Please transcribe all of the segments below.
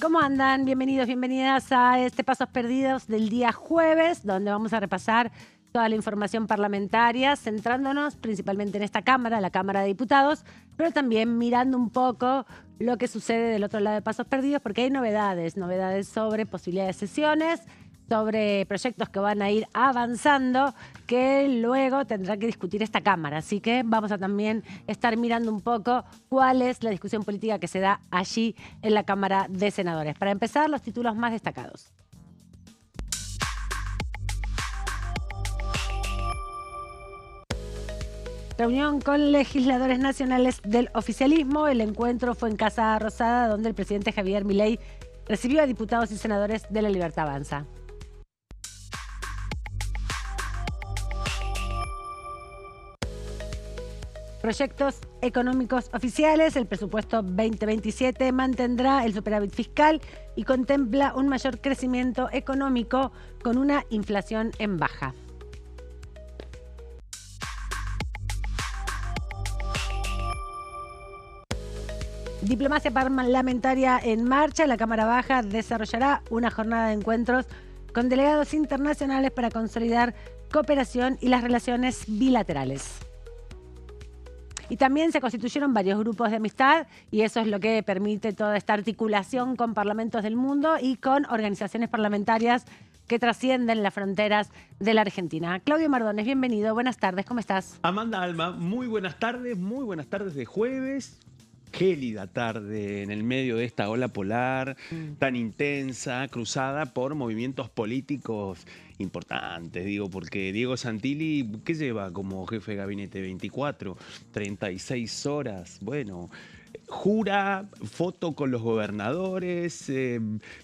¿Cómo andan? Bienvenidos, bienvenidas a este Pasos Perdidos del día jueves, donde vamos a repasar toda la información parlamentaria, centrándonos principalmente en esta Cámara, la Cámara de Diputados, pero también mirando un poco lo que sucede del otro lado de Pasos Perdidos, porque hay novedades sobre posibilidades de sesiones, sobre proyectos que van a ir avanzando, que luego tendrá que discutir esta Cámara. Así que vamos a también estar mirando un poco cuál es la discusión política que se da allí en la Cámara de Senadores. Para empezar, los títulos más destacados. Reunión con legisladores nacionales del oficialismo. El encuentro fue en Casa Rosada, donde el presidente Javier Milei recibió a diputados y senadores de La Libertad Avanza. Proyectos económicos oficiales. El presupuesto 2027 mantendrá el superávit fiscal y contempla un mayor crecimiento económico con una inflación en baja. Diplomacia parlamentaria en marcha. La Cámara Baja desarrollará una jornada de encuentros con delegados internacionales para consolidar cooperación y las relaciones bilaterales. Y también se constituyeron varios grupos de amistad y eso es lo que permite toda esta articulación con parlamentos del mundo y con organizaciones parlamentarias que trascienden las fronteras de la Argentina. Claudio Mardones, bienvenido. Buenas tardes, ¿cómo estás? Amanda Alma, muy buenas tardes de jueves. Gélida tarde en el medio de esta ola polar tan intensa, cruzada por movimientos políticos importantes, digo, porque Diego Santilli, ¿qué lleva como jefe de gabinete? 24, 36 horas, bueno, jura, foto con los gobernadores,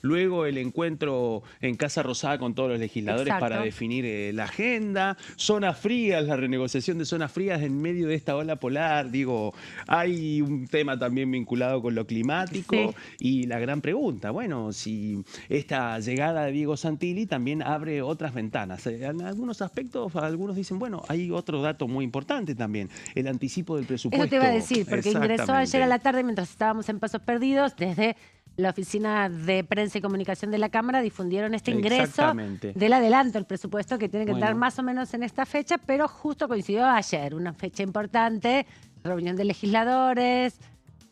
luego el encuentro en Casa Rosada con todos los legisladores. Exacto. Para definir la agenda, zonas frías, la renegociación de zonas frías en medio de esta ola polar, digo, hay un tema también vinculado con lo climático. Sí. Y la gran pregunta, bueno, si esta llegada de Diego Santilli también abre otras ventanas. En algunos aspectos, algunos dicen, bueno, hay otro dato muy importante también, el anticipo del presupuesto. Eso te iba a decir, porque ingresó ayer a la tarde mientras estábamos en Pasos Perdidos, desde la Oficina de Prensa y Comunicación de la Cámara difundieron este ingreso del adelanto del presupuesto que tiene que entrar más o menos en esta fecha, pero justo coincidió ayer, una fecha importante, reunión de legisladores,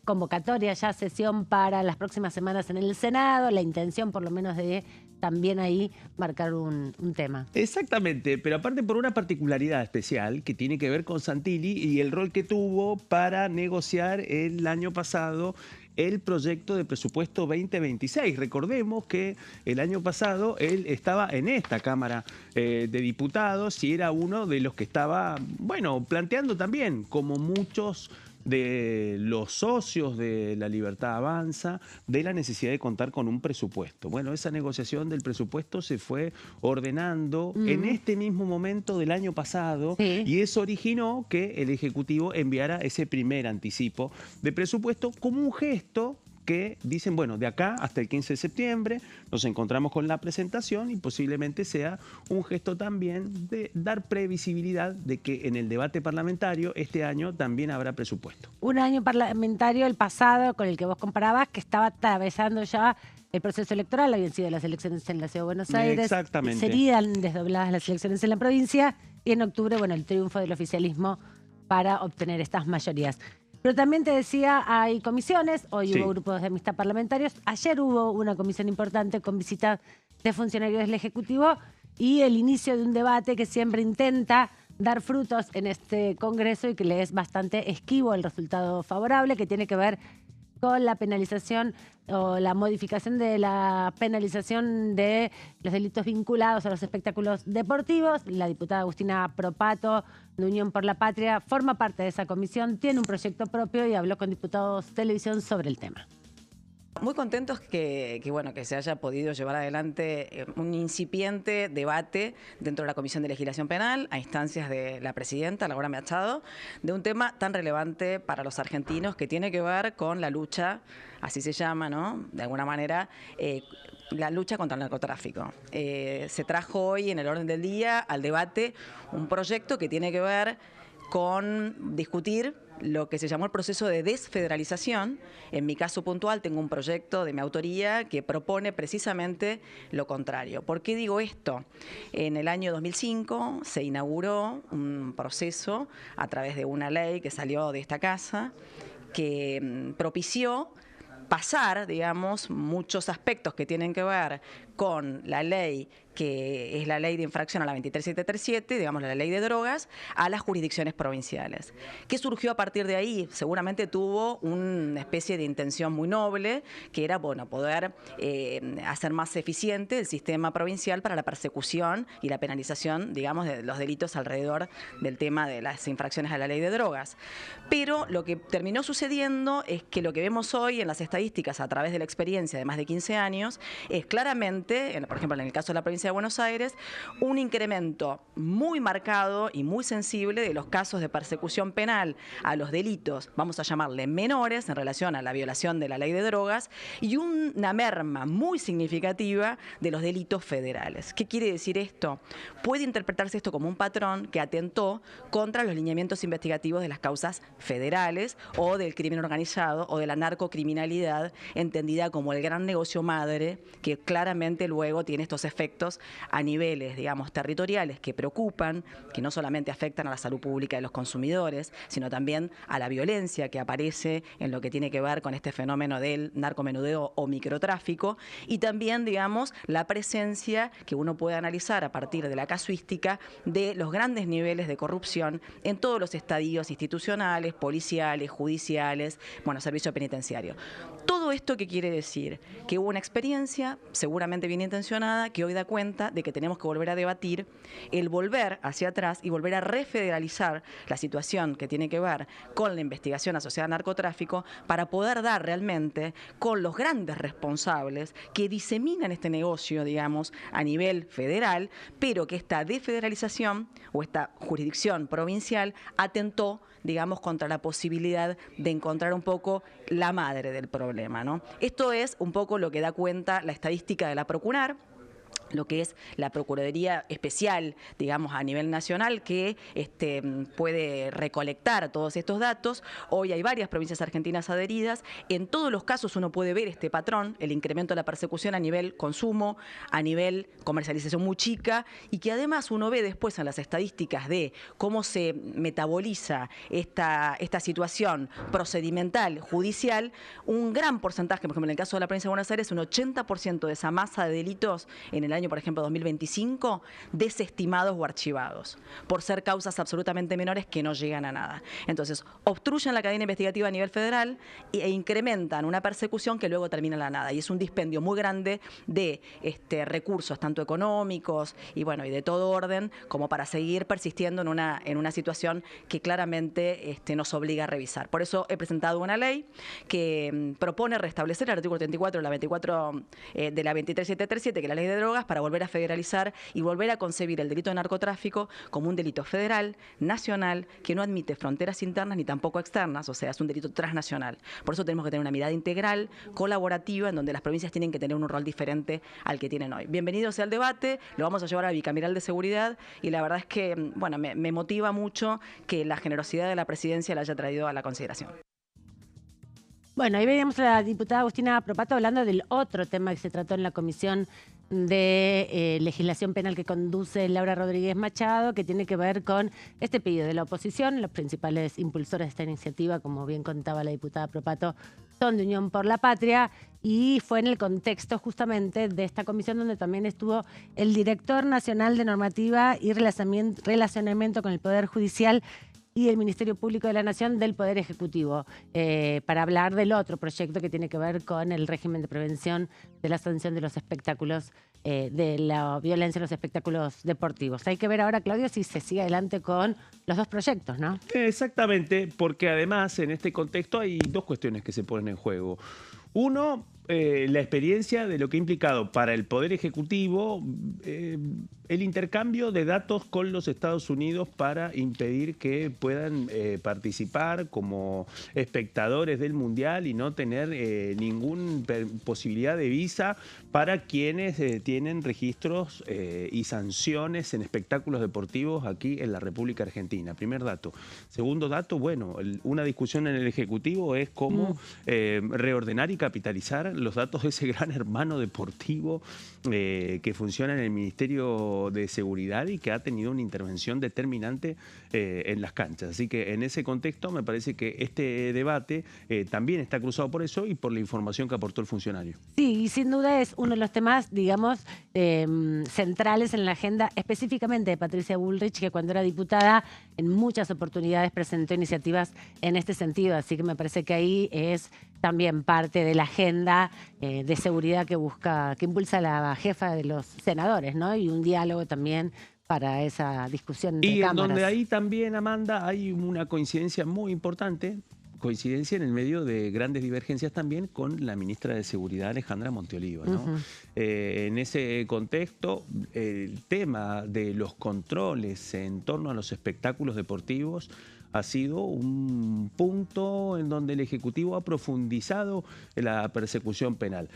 convocatoria ya, sesión para las próximas semanas en el Senado, la intención por lo menos de también ahí marcar un tema. Exactamente, pero aparte por una particularidad especial que tiene que ver con Santilli y el rol que tuvo para negociar el año pasado el proyecto de presupuesto 2026. Recordemos que el año pasado él estaba en esta Cámara de Diputados y era uno de los que estaba, bueno, planteando también, como muchos de los socios de La Libertad Avanza, de la necesidad de contar con un presupuesto. Bueno, esa negociación del presupuesto se fue ordenando en este mismo momento del año pasado. Sí. Y eso originó que el Ejecutivo enviara ese primer anticipo de presupuesto como un gesto que dicen, bueno, de acá hasta el 15 de septiembre nos encontramos con la presentación y posiblemente sea un gesto también de dar previsibilidad de que en el debate parlamentario este año también habrá presupuesto. Un año parlamentario, el pasado, con el que vos comparabas, que estaba atravesando ya el proceso electoral, habían sido las elecciones en la Ciudad de Buenos Aires. Exactamente. Serían desdobladas las elecciones en la provincia y en octubre, bueno, el triunfo del oficialismo para obtener estas mayorías. Pero también te decía, hay comisiones, hoy hubo grupos de amistad parlamentarios, ayer hubo una comisión importante con visitas de funcionarios del Ejecutivo y el inicio de un debate que siempre intenta dar frutos en este Congreso y que le es bastante esquivo el resultado favorable, que tiene que ver con la penalización o la modificación de la penalización de los delitos vinculados a los espectáculos deportivos. La diputada Agustina Propato, de Unión por la Patria, forma parte de esa comisión, tiene un proyecto propio y habló con diputados de televisión sobre el tema. Muy contentos que se haya podido llevar adelante un incipiente debate dentro de la Comisión de Legislación Penal, a instancias de la presidenta, Laura Machado, de un tema tan relevante para los argentinos que tiene que ver con la lucha, así se llama, ¿no? De alguna manera, la lucha contra el narcotráfico. Se trajo hoy en el orden del día al debate un proyecto que tiene que ver con discutir lo que se llamó el proceso de desfederalización. En mi caso puntual tengo un proyecto de mi autoría que propone precisamente lo contrario. ¿Por qué digo esto? En el año 2005 se inauguró un proceso a través de una ley que salió de esta casa que propició pasar, digamos, muchos aspectos que tienen que ver con la ley que es la ley de infracción a la 23737, digamos la ley de drogas, a las jurisdicciones provinciales. ¿Qué surgió a partir de ahí? Seguramente tuvo una especie de intención muy noble, que era, bueno, poder hacer más eficiente el sistema provincial para la persecución y la penalización, digamos, de los delitos alrededor del tema de las infracciones a la ley de drogas. Pero lo que terminó sucediendo es que lo que vemos hoy en las estadísticas a través de la experiencia de más de 15 años es claramente, por ejemplo, en el caso de la provincia de Buenos Aires, un incremento muy marcado y muy sensible de los casos de persecución penal a los delitos, vamos a llamarle menores, en relación a la violación de la ley de drogas, y una merma muy significativa de los delitos federales. ¿Qué quiere decir esto? Puede interpretarse esto como un patrón que atentó contra los lineamientos investigativos de las causas federales o del crimen organizado o de la narcocriminalidad, entendida como el gran negocio madre, que claramente luego tiene estos efectos a niveles, digamos, territoriales que preocupan, que no solamente afectan a la salud pública de los consumidores, sino también a la violencia que aparece en lo que tiene que ver con este fenómeno del narcomenudeo o microtráfico, y también, digamos, la presencia que uno puede analizar a partir de la casuística de los grandes niveles de corrupción en todos los estadios institucionales, policiales, judiciales, bueno, servicio penitenciario. Todo esto, ¿qué quiere decir? Que hubo una experiencia, seguramente bien intencionada, que hoy da cuenta de que tenemos que volver a debatir el volver hacia atrás y volver a refederalizar la situación que tiene que ver con la investigación asociada al narcotráfico para poder dar realmente con los grandes responsables que diseminan este negocio, digamos, a nivel federal, pero que esta desfederalización o esta jurisdicción provincial atentó, digamos, contra la posibilidad de encontrar un poco la madre del problema, ¿no? Esto es un poco lo que da cuenta la estadística de la Procunar, lo que es la Procuraduría Especial, digamos, a nivel nacional, que puede recolectar todos estos datos. Hoy hay varias provincias argentinas adheridas. En todos los casos uno puede ver este patrón, el incremento de la persecución a nivel consumo, a nivel comercialización muy chica, y que además uno ve después en las estadísticas de cómo se metaboliza esta situación procedimental, judicial, un gran porcentaje, por ejemplo, en el caso de la provincia de Buenos Aires, un 80% de esa masa de delitos en el año, por ejemplo, 2025, desestimados o archivados, por ser causas absolutamente menores que no llegan a nada. Entonces, obstruyen la cadena investigativa a nivel federal e incrementan una persecución que luego termina en la nada. Y es un dispendio muy grande de recursos, tanto económicos y bueno, y de todo orden, como para seguir persistiendo en una situación que claramente nos obliga a revisar. Por eso he presentado una ley que propone restablecer el artículo 34 de la 23737, que es la ley de drogas, para volver a federalizar y volver a concebir el delito de narcotráfico como un delito federal, nacional, que no admite fronteras internas ni tampoco externas, o sea, es un delito transnacional. Por eso tenemos que tener una mirada integral, colaborativa, en donde las provincias tienen que tener un rol diferente al que tienen hoy. Bienvenido sea el debate, lo vamos a llevar a la Bicameral de Seguridad, y la verdad es que, bueno, me motiva mucho que la generosidad de la presidencia la haya traído a la consideración. Bueno, ahí veíamos a la diputada Agustina Propato hablando del otro tema que se trató en la Comisión de Legislación Penal que conduce Laura Rodríguez Machado, que tiene que ver con este pedido de la oposición. Los principales impulsores de esta iniciativa, como bien contaba la diputada Propato, son de Unión por la Patria, y fue en el contexto justamente de esta comisión donde también estuvo el director nacional de normativa y relacionamiento con el Poder Judicial y el Ministerio Público de la Nación del Poder Ejecutivo, para hablar del otro proyecto que tiene que ver con el régimen de prevención de la sanción de los espectáculos, de la violencia en los espectáculos deportivos. Hay que ver ahora, Claudio, si se sigue adelante con los dos proyectos, ¿no? Exactamente, porque además en este contexto hay dos cuestiones que se ponen en juego. Uno, la experiencia de lo que ha implicado para el Poder Ejecutivo el intercambio de datos con los Estados Unidos para impedir que puedan participar como espectadores del Mundial y no tener ninguna posibilidad de visa para quienes tienen registros y sanciones en espectáculos deportivos aquí en la República Argentina. Primer dato. Segundo dato, bueno, una discusión en el Ejecutivo es cómo reordenar y capitalizar los datos de ese gran hermano deportivo que funciona en el Ministerio de Seguridad y que ha tenido una intervención determinante en las canchas. Así que en ese contexto me parece que este debate también está cruzado por eso y por la información que aportó el funcionario. Sí, y sin duda es uno de los temas, digamos, centrales en la agenda, específicamente de Patricia Bullrich, que cuando era diputada en muchas oportunidades presentó iniciativas en este sentido. Así que me parece que ahí es también parte de la agenda de seguridad que impulsa la jefa de los senadores, ¿no? Y un diálogo también para esa discusión entre y cámaras. En donde ahí también, Amanda, hay una coincidencia muy importante, coincidencia en el medio de grandes divergencias también con la ministra de Seguridad, Alejandra Monteolivo, ¿no? En ese contexto, el tema de los controles en torno a los espectáculos deportivos ha sido un punto en donde el Ejecutivo ha profundizado la persecución penal.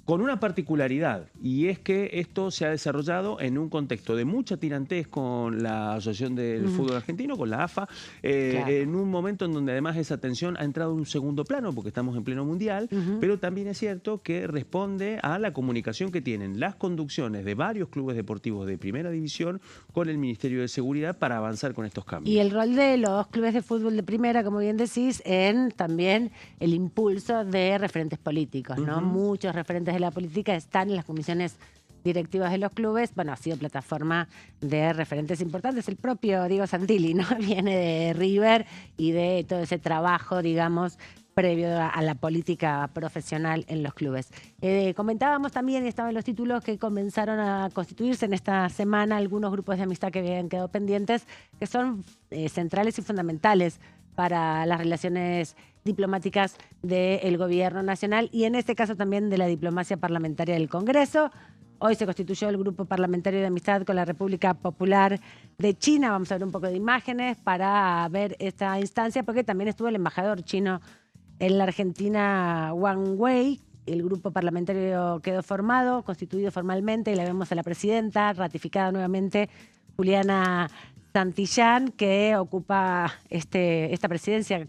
Con una particularidad, y es que esto se ha desarrollado en un contexto de mucha tirantez con la Asociación del Fútbol Argentino, con la AFA, claro, en un momento en donde además esa tensión ha entrado en un segundo plano, porque estamos en pleno mundial, pero también es cierto que responde a la comunicación que tienen las conducciones de varios clubes deportivos de primera división con el Ministerio de Seguridad para avanzar con estos cambios. Y el rol de los clubes de fútbol de primera, como bien decís, en también el impulso de referentes políticos, ¿no? Muchos referentes de la política están en las comisiones directivas de los clubes. Bueno, ha sido plataforma de referentes importantes. El propio Diego Santilli, ¿no? Viene de River y de todo ese trabajo, digamos, previo a la política profesional en los clubes. Comentábamos también, y estaban los títulos, que comenzaron a constituirse en esta semana algunos grupos de amistad que habían quedado pendientes, que son centrales y fundamentales para las relaciones diplomáticas del gobierno nacional y en este caso también de la diplomacia parlamentaria del Congreso. Hoy se constituyó el Grupo Parlamentario de Amistad con la República Popular de China. Vamos a ver un poco de imágenes para ver esta instancia, porque también estuvo el embajador chino en la Argentina, Wang Wei. El grupo parlamentario quedó formado, constituido formalmente, y la vemos a la presidenta, ratificada nuevamente, Juliana Santillán, que ocupa esta presidencia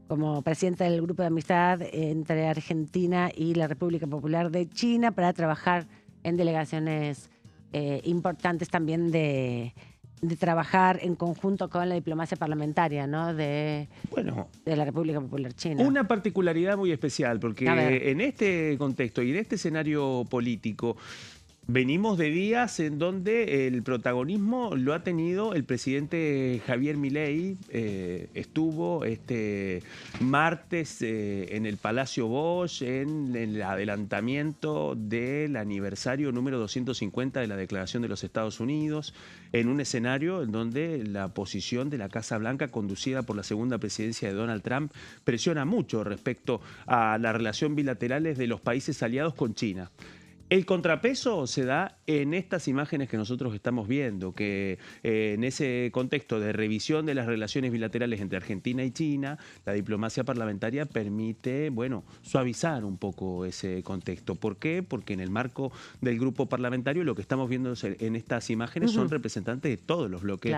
como presidenta del Grupo de Amistad entre Argentina y la República Popular de China para trabajar en delegaciones importantes también de trabajar en conjunto con la diplomacia parlamentaria, ¿no? de la República Popular China. Una particularidad muy especial, porque en este contexto y en este escenario político venimos de días en donde el protagonismo lo ha tenido el presidente Javier Milei. Estuvo este martes en el Palacio Bosch en el adelantamiento del aniversario número 250 de la Declaración de los Estados Unidos, en un escenario en donde la posición de la Casa Blanca, conducida por la segunda presidencia de Donald Trump, presiona mucho respecto a las relaciones bilaterales de los países aliados con China. El contrapeso se da en estas imágenes que nosotros estamos viendo, que en ese contexto de revisión de las relaciones bilaterales entre Argentina y China, la diplomacia parlamentaria permite, bueno, suavizar un poco ese contexto. ¿Por qué? Porque en el marco del grupo parlamentario lo que estamos viendo en estas imágenes son representantes de todos los bloques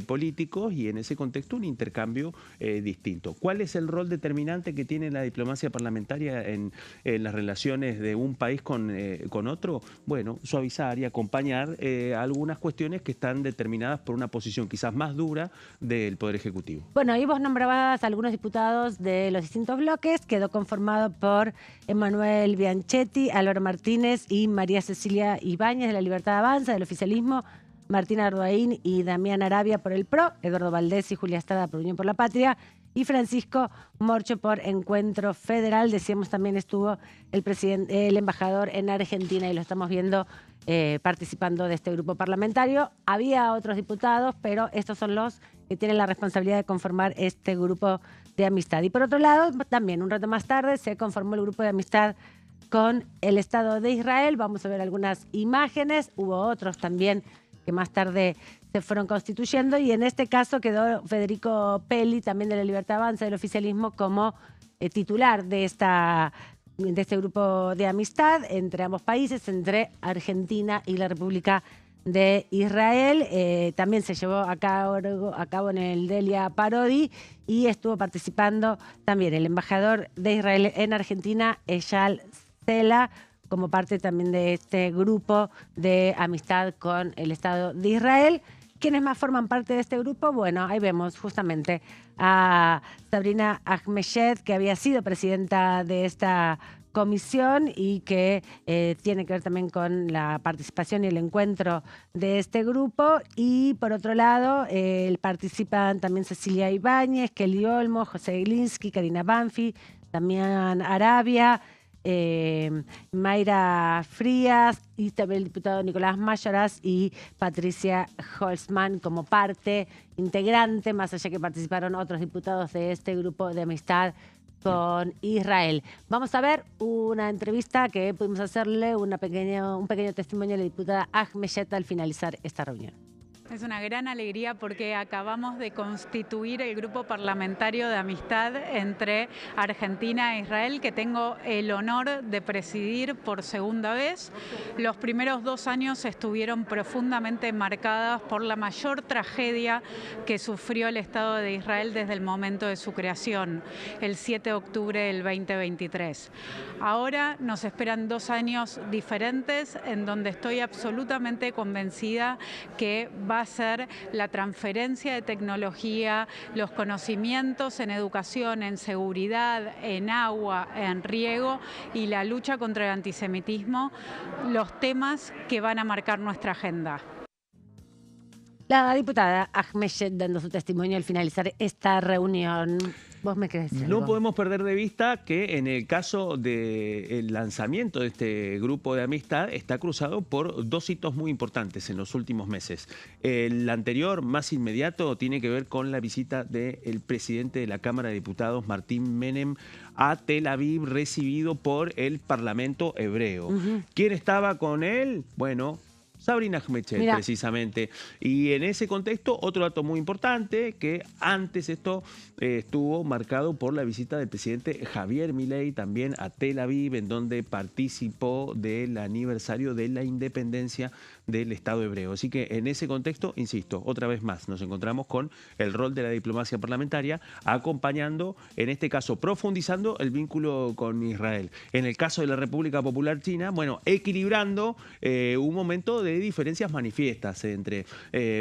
políticos y en ese contexto un intercambio distinto. ¿Cuál es el rol determinante que tiene la diplomacia parlamentaria en las relaciones de un país con otro? Bueno, suavizar y acompañar algunas cuestiones que están determinadas por una posición quizás más dura del Poder Ejecutivo. Bueno, ahí vos nombrabas a algunos diputados de los distintos bloques. Quedó conformado por Emanuel Bianchetti, Álvaro Martínez y María Cecilia Ibáñez de la Libertad Avanza, del oficialismo, Martina Arduaín y Damián Arabia por el PRO, Eduardo Valdés y Julia Estrada por Unión por la Patria, y Francisco Morcho por Encuentro Federal. Decíamos también estuvo el embajador en Argentina y lo estamos viendo participando de este grupo parlamentario. Había otros diputados, pero estos son los que tienen la responsabilidad de conformar este grupo de amistad. Y por otro lado, también un rato más tarde se conformó el grupo de amistad con el Estado de Israel. Vamos a ver algunas imágenes. Hubo otros también que más tarde se fueron constituyendo y en este caso quedó Federico Pelli, también de la Libertad Avanza del oficialismo, como titular de este grupo de amistad entre ambos países, entre Argentina y la República de Israel. También se llevó a cabo en el Delia Parodi y estuvo participando también el embajador de Israel en Argentina, Eyal Sela, como parte también de este grupo de amistad con el Estado de Israel. ¿Quiénes más forman parte de este grupo? Bueno, ahí vemos justamente a Sabrina Ahmeyed, que había sido presidenta de esta comisión y que tiene que ver también con la participación y el encuentro de este grupo. Y por otro lado, participan también Cecilia Ibáñez, Kelly Olmo, José Glinsky, Karina Banfi, Damián Arabia, Mayra Frías y también el diputado Nicolás Mayoras y Patricia Holzman como parte integrante, más allá que participaron otros diputados de este grupo de amistad con Israel. Vamos a ver una entrevista que pudimos hacerle, un pequeño testimonio de la diputada Ahmeyed al finalizar esta reunión. Es una gran alegría porque acabamos de constituir el grupo parlamentario de amistad entre Argentina e Israel, que tengo el honor de presidir por segunda vez. Los primeros 2 años estuvieron profundamente marcadas por la mayor tragedia que sufrió el Estado de Israel desde el momento de su creación, el 7 de octubre del 2023. Ahora nos esperan 2 años diferentes en donde estoy absolutamente convencida que va a ser la transferencia de tecnología, los conocimientos en educación, en seguridad, en agua, en riego y la lucha contra el antisemitismo, los temas que van a marcar nuestra agenda. La diputada Ahmeyed dando su testimonio al finalizar esta reunión. ¿Vos me querés decir algo? No podemos perder de vista que en el caso del lanzamiento de este grupo de amistad está cruzado por 2 hitos muy importantes en los últimos meses. El anterior, más inmediato, tiene que ver con la visita del presidente de la Cámara de Diputados, Martín Menem, a Tel Aviv, recibido por el Parlamento hebreo. ¿Quién estaba con él? Bueno, Sabrina Ahmeyed, precisamente. Y en ese contexto, otro dato muy importante, que antes esto estuvo marcado por la visita del presidente Javier Milei también a Tel Aviv, en donde participó del aniversario de la independencia del Estado hebreo. Así que en ese contexto, insisto, otra vez más, nos encontramos con el rol de la diplomacia parlamentaria, acompañando, en este caso, profundizando el vínculo con Israel. En el caso de la República Popular China, bueno, equilibrando un momento de diferencias manifiestas entre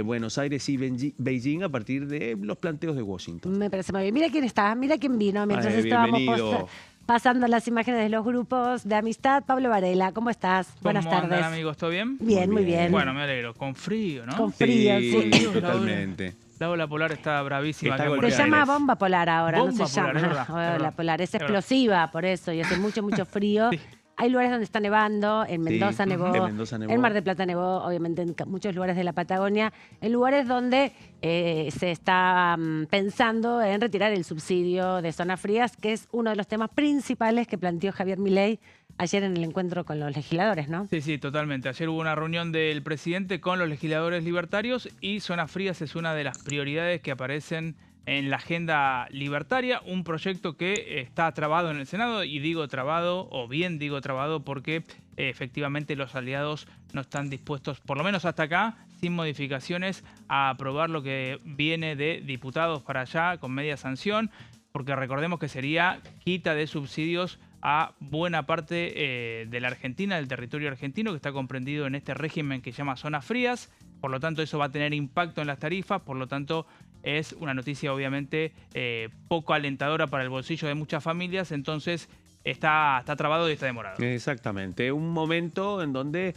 Buenos Aires y Beijing a partir de los planteos de Washington. Me parece muy bien. Mira quién está, mira quién vino mientras estábamos pasando las imágenes de los grupos de amistad. Pablo Varela, ¿cómo estás? Buenas tardes. ¿Cómo andan, amigos? ¿Todo bien? Bien, muy bien. Bueno, me alegro. Con frío, ¿no? Con frío, sí. Totalmente. La ola polar está bravísima. Se llama bomba polar ahora, bomba no se polar, llama ola polar. Es explosiva, por eso, y hace mucho, mucho frío. Sí. Hay lugares donde está nevando, en Mendoza nevó, en Mar del Plata nevó, obviamente en muchos lugares de la Patagonia, en lugares donde se está pensando en retirar el subsidio de zonas frías, que es uno de los temas principales que planteó Javier Milei ayer en el encuentro con los legisladores, ¿no? Sí, sí, totalmente. Ayer hubo una reunión del presidente con los legisladores libertarios y zonas frías es una de las prioridades que aparecen en la agenda libertaria, un proyecto que está trabado en el Senado, y digo trabado, o bien digo trabado, porque efectivamente los aliados no están dispuestos, por lo menos hasta acá, sin modificaciones, a aprobar lo que viene de diputados para allá con media sanción, porque recordemos que sería quita de subsidios a buena parte de la Argentina, del territorio argentino, que está comprendido en este régimen que se llama zonas frías. Por lo tanto, eso va a tener impacto en las tarifas, por lo tanto, es una noticia obviamente poco alentadora para el bolsillo de muchas familias, entonces está trabado y está demorado. Exactamente, un momento en donde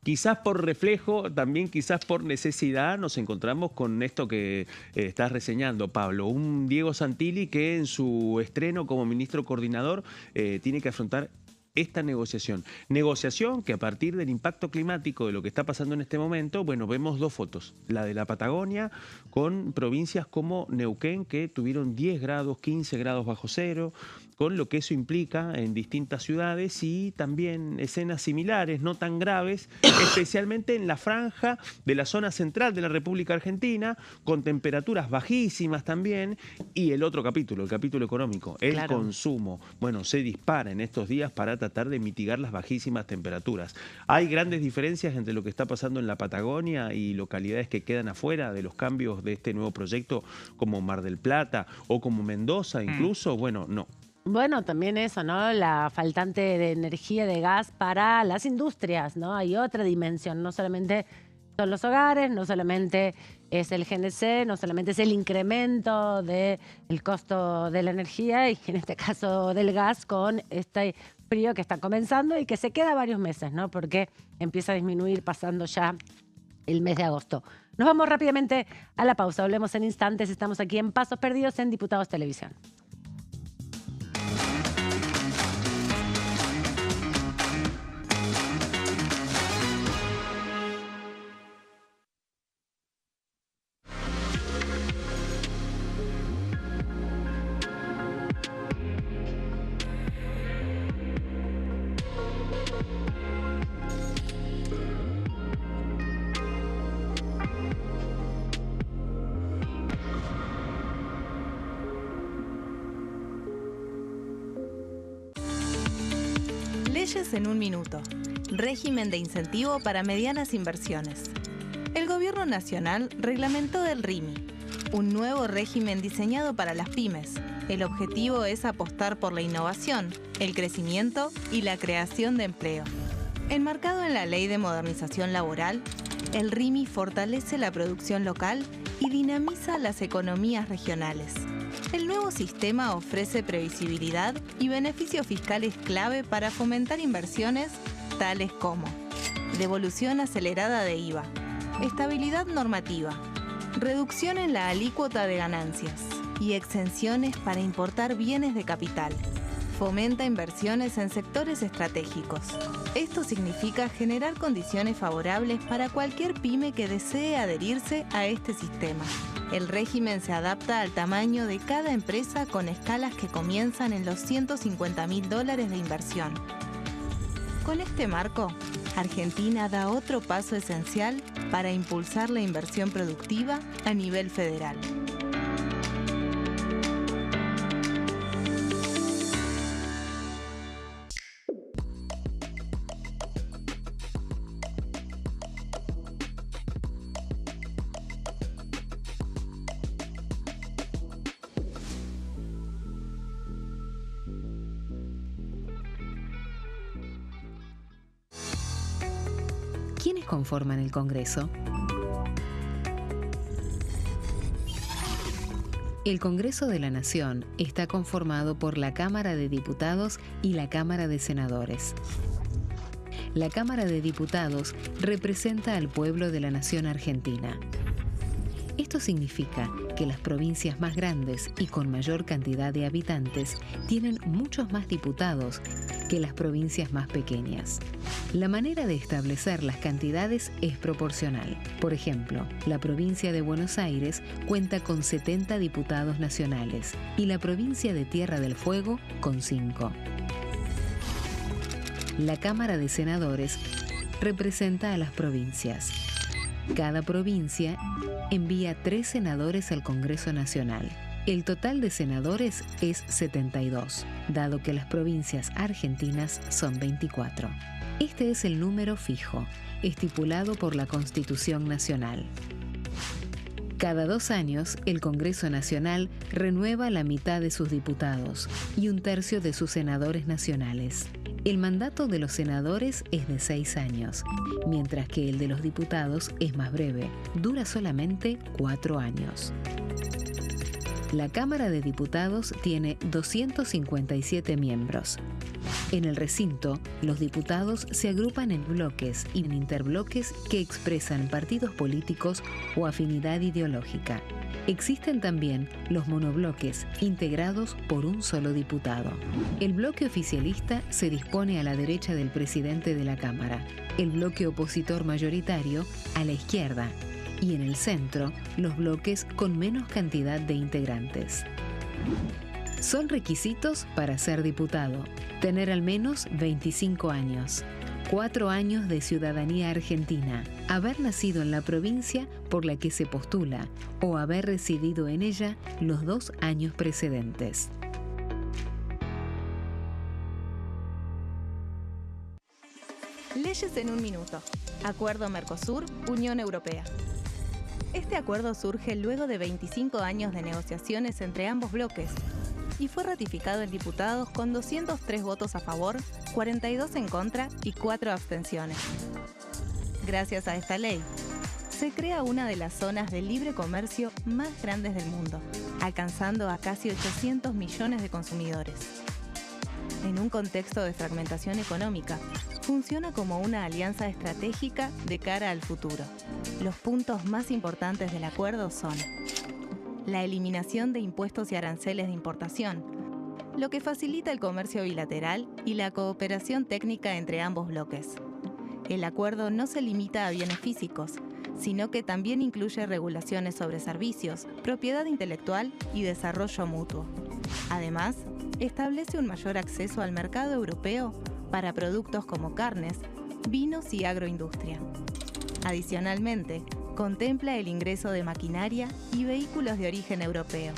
quizás por reflejo, también quizás por necesidad, nos encontramos con esto que estás reseñando, Pablo. Un Diego Santilli que en su estreno como ministro coordinador tiene que afrontar esta negociación. Negociación que a partir del impacto climático de lo que está pasando en este momento, bueno, vemos dos fotos. La de la Patagonia con provincias como Neuquén que tuvieron 10 grados, 15 grados bajo cero, con lo que eso implica en distintas ciudades y también escenas similares, no tan graves, especialmente en la franja de la zona central de la República Argentina, con temperaturas bajísimas también. Y el otro capítulo, el capítulo económico, el consumo. Bueno, se dispara en estos días para tratar de mitigar las bajísimas temperaturas. Hay grandes diferencias entre lo que está pasando en la Patagonia y localidades que quedan afuera de los cambios de este nuevo proyecto, como Mar del Plata o como Mendoza incluso. Bueno, no. Bueno, también eso, ¿no? La faltante de energía, de gas para las industrias, ¿no? Hay otra dimensión, no solamente son los hogares, no solamente es el GNC, no solamente es el incremento del costo de la energía y en este caso del gas con este frío que está comenzando y que se queda varios meses, ¿no? Porque empieza a disminuir pasando ya el mes de agosto. Nos vamos rápidamente a la pausa, volvemos en instantes, estamos aquí en Pasos Perdidos en Diputados Televisión. Leyes en un minuto. Régimen de incentivo para medianas inversiones. El Gobierno Nacional reglamentó el RIMI, un nuevo régimen diseñado para las pymes. El objetivo es apostar por la innovación, el crecimiento y la creación de empleo. Enmarcado en la Ley de Modernización Laboral, el RIMI fortalece la producción local y dinamiza las economías regionales. El nuevo sistema ofrece previsibilidad y beneficios fiscales clave para fomentar inversiones tales como devolución acelerada de IVA, estabilidad normativa, reducción en la alícuota de ganancias y exenciones para importar bienes de capital. Fomenta inversiones en sectores estratégicos. Esto significa generar condiciones favorables para cualquier pyme que desee adherirse a este sistema. El régimen se adapta al tamaño de cada empresa con escalas que comienzan en los $150.000 de inversión. Con este marco, Argentina da otro paso esencial para impulsar la inversión productiva a nivel federal. ¿Quiénes conforman el Congreso? El Congreso de la Nación está conformado por la Cámara de Diputados y la Cámara de Senadores. La Cámara de Diputados representa al pueblo de la nación argentina. Esto significa que las provincias más grandes y con mayor cantidad de habitantes tienen muchos más diputados que las provincias más pequeñas. La manera de establecer las cantidades es proporcional. Por ejemplo, la provincia de Buenos Aires cuenta con 70 diputados nacionales y la provincia de Tierra del Fuego con 5. La Cámara de Senadores representa a las provincias. Cada provincia envía 3 senadores al Congreso Nacional. El total de senadores es 72, dado que las provincias argentinas son 24. Este es el número fijo, estipulado por la Constitución Nacional. Cada 2 años, el Congreso Nacional renueva la mitad de sus diputados y 1/3 de sus senadores nacionales. El mandato de los senadores es de 6 años, mientras que el de los diputados es más breve, dura solamente 4 años. La Cámara de Diputados tiene 257 miembros. En el recinto, los diputados se agrupan en bloques y en interbloques que expresan partidos políticos o afinidad ideológica. Existen también los monobloques, integrados por un solo diputado. El bloque oficialista se dispone a la derecha del presidente de la Cámara, el bloque opositor mayoritario a la izquierda, y en el centro, los bloques con menos cantidad de integrantes. Son requisitos para ser diputado: tener al menos 25 años, 4 años de ciudadanía argentina, haber nacido en la provincia por la que se postula o haber residido en ella los 2 años precedentes. Leyes en un minuto. Acuerdo Mercosur-Unión Europea. Este acuerdo surge luego de 25 años de negociaciones entre ambos bloques y fue ratificado en diputados con 203 votos a favor, 42 en contra y 4 abstenciones. Gracias a esta ley, se crea una de las zonas de libre comercio más grandes del mundo, alcanzando a casi 800 millones de consumidores. En un contexto de fragmentación económica, funciona como una alianza estratégica de cara al futuro. Los puntos más importantes del acuerdo son: la eliminación de impuestos y aranceles de importación, lo que facilita el comercio bilateral y la cooperación técnica entre ambos bloques. El acuerdo no se limita a bienes físicos, sino que también incluye regulaciones sobre servicios, propiedad intelectual y desarrollo mutuo. Además, establece un mayor acceso al mercado europeo para productos como carnes, vinos y agroindustria. Adicionalmente, contempla el ingreso de maquinaria y vehículos de origen europeo.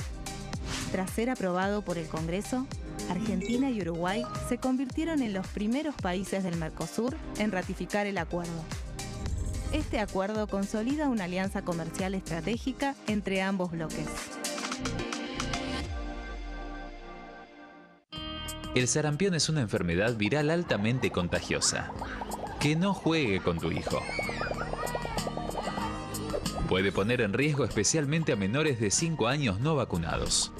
Tras ser aprobado por el Congreso, Argentina y Uruguay se convirtieron en los primeros países del Mercosur en ratificar el acuerdo. Este acuerdo consolida una alianza comercial estratégica entre ambos bloques. El sarampión es una enfermedad viral altamente contagiosa. Que no juegue con tu hijo. Puede poner en riesgo especialmente a menores de 5 años no vacunados.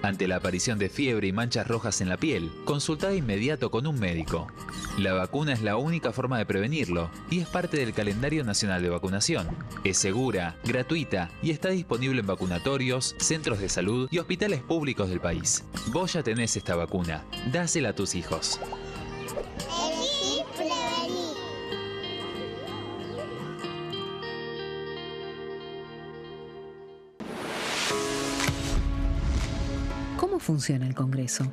Ante la aparición de fiebre y manchas rojas en la piel, consulta de inmediato con un médico. La vacuna es la única forma de prevenirlo y es parte del calendario nacional de vacunación. Es segura, gratuita y está disponible en vacunatorios, centros de salud y hospitales públicos del país. Vos ya tenés esta vacuna. Dásela a tus hijos. ¿Cómo funciona el Congreso?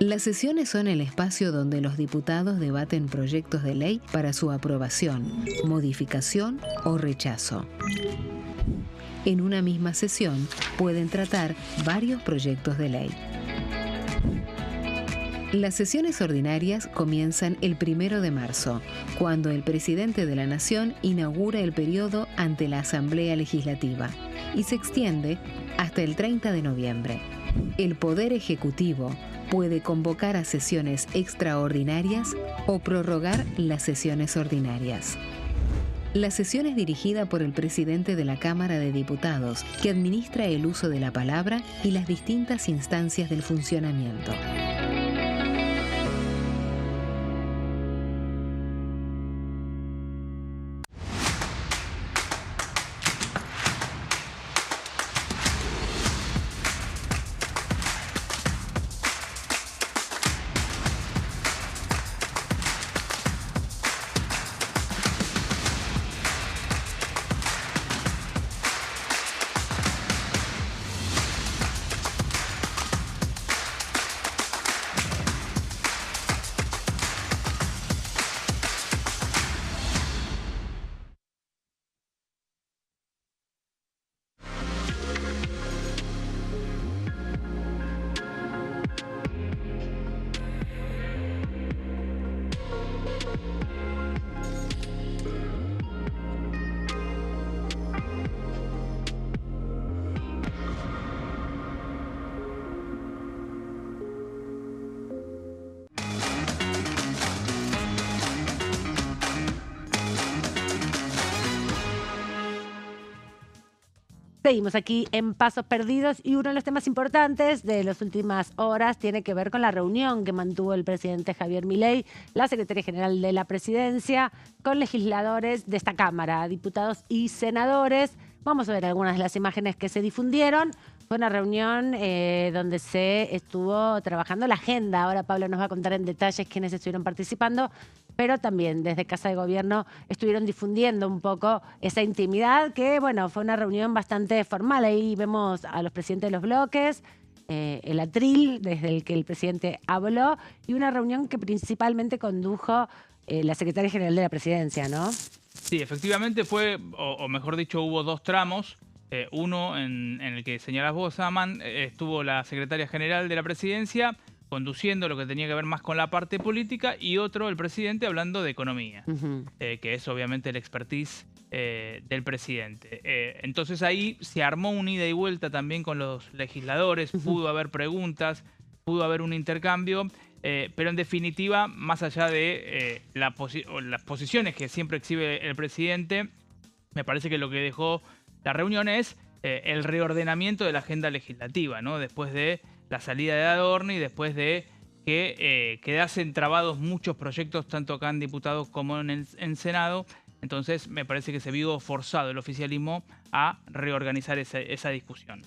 Las sesiones son el espacio donde los diputados debaten proyectos de ley para su aprobación, modificación o rechazo. En una misma sesión pueden tratar varios proyectos de ley. Las sesiones ordinarias comienzan el 1 de marzo, cuando el presidente de la Nación inaugura el periodo ante la Asamblea Legislativa y se extiende hasta el 30 de noviembre. El Poder Ejecutivo puede convocar a sesiones extraordinarias o prorrogar las sesiones ordinarias. La sesión es dirigida por el presidente de la Cámara de Diputados, que administra el uso de la palabra y las distintas instancias del funcionamiento. Seguimos aquí en Pasos Perdidos y uno de los temas importantes de las últimas horas tiene que ver con la reunión que mantuvo el presidente Javier Milei, la secretaria general de la presidencia, con legisladores de esta Cámara, diputados y senadores. Vamos a ver algunas de las imágenes que se difundieron. Fue una reunión donde se estuvo trabajando la agenda. Ahora Pablo nos va a contar en detalles quiénes estuvieron participando, pero también desde Casa de Gobierno estuvieron difundiendo un poco esa intimidad que, bueno, fue una reunión bastante formal. Ahí vemos a los presidentes de los bloques, el atril desde el que el presidente habló y una reunión que principalmente condujo la secretaria general de la presidencia, ¿no? Sí, efectivamente fue, o mejor dicho, hubo dos tramos. Uno en el que señalás vos, Aman, estuvo la secretaria general de la presidencia conduciendo lo que tenía que ver más con la parte política y otro, el presidente, hablando de economía, que es obviamente el expertise del presidente. Entonces ahí se armó un ida y vuelta también con los legisladores, pudo haber preguntas, pudo haber un intercambio, pero en definitiva, más allá de las posiciones que siempre exhibe el presidente, me parece que lo que dejó la reunión es el reordenamiento de la agenda legislativa, ¿no? Después de la salida de Adorni, después de que quedasen trabados muchos proyectos, tanto acá en diputados como en Senado. Entonces me parece que se vio forzado el oficialismo a reorganizar esa discusión.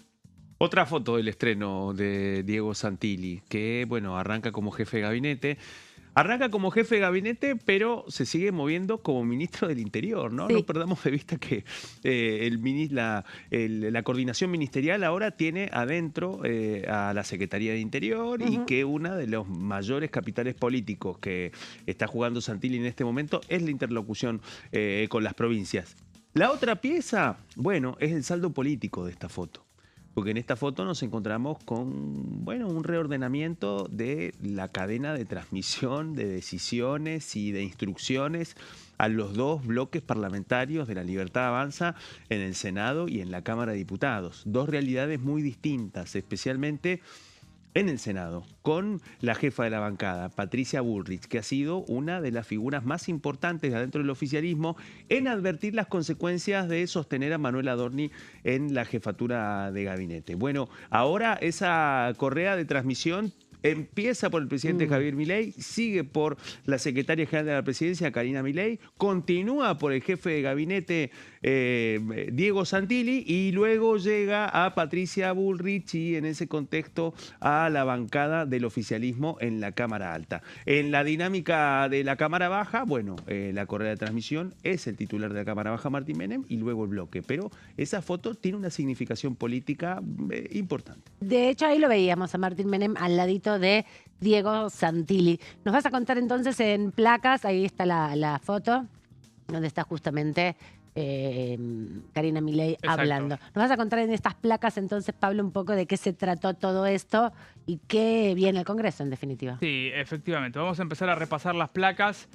Otra foto del estreno de Diego Santilli, que bueno, arranca como jefe de gabinete. Arranca como jefe de gabinete, pero se sigue moviendo como ministro del Interior, ¿no? Sí. No perdamos de vista que la coordinación ministerial ahora tiene adentro a la Secretaría de Interior y que uno de los mayores capitales políticos que está jugando Santilli en este momento es la interlocución con las provincias. La otra pieza, bueno, es el saldo político de esta foto. Porque en esta foto nos encontramos con, bueno, un reordenamiento de la cadena de transmisión de decisiones y de instrucciones a los dos bloques parlamentarios de La Libertad Avanza en el Senado y en la Cámara de Diputados. Dos realidades muy distintas, especialmente en el Senado, con la jefa de la bancada, Patricia Bullrich, que ha sido una de las figuras más importantes adentro del oficialismo en advertir las consecuencias de sostener a Manuel Adorni en la jefatura de gabinete. Bueno, ahora esa correa de transmisión empieza por el presidente Javier Milei, sigue por la secretaria general de la presidencia, Karina Milei, continúa por el jefe de gabinete, Diego Santilli, y luego llega a Patricia Bullrich y en ese contexto a la bancada del oficialismo en la Cámara Alta. En la dinámica de la Cámara Baja, bueno, la correa de transmisión es el titular de la Cámara Baja, Martín Menem, y luego el bloque. Pero esa foto tiene una significación política importante. De hecho, ahí lo veíamos a Martín Menem al ladito de Diego Santilli. Nos vas a contar entonces en placas, ahí está la foto, donde está justamente Karina Milei hablando. Nos vas a contar en estas placas entonces, Pablo, un poco de qué se trató todo esto y qué viene el Congreso, en definitiva. Sí, efectivamente. Vamos a empezar a repasar las placas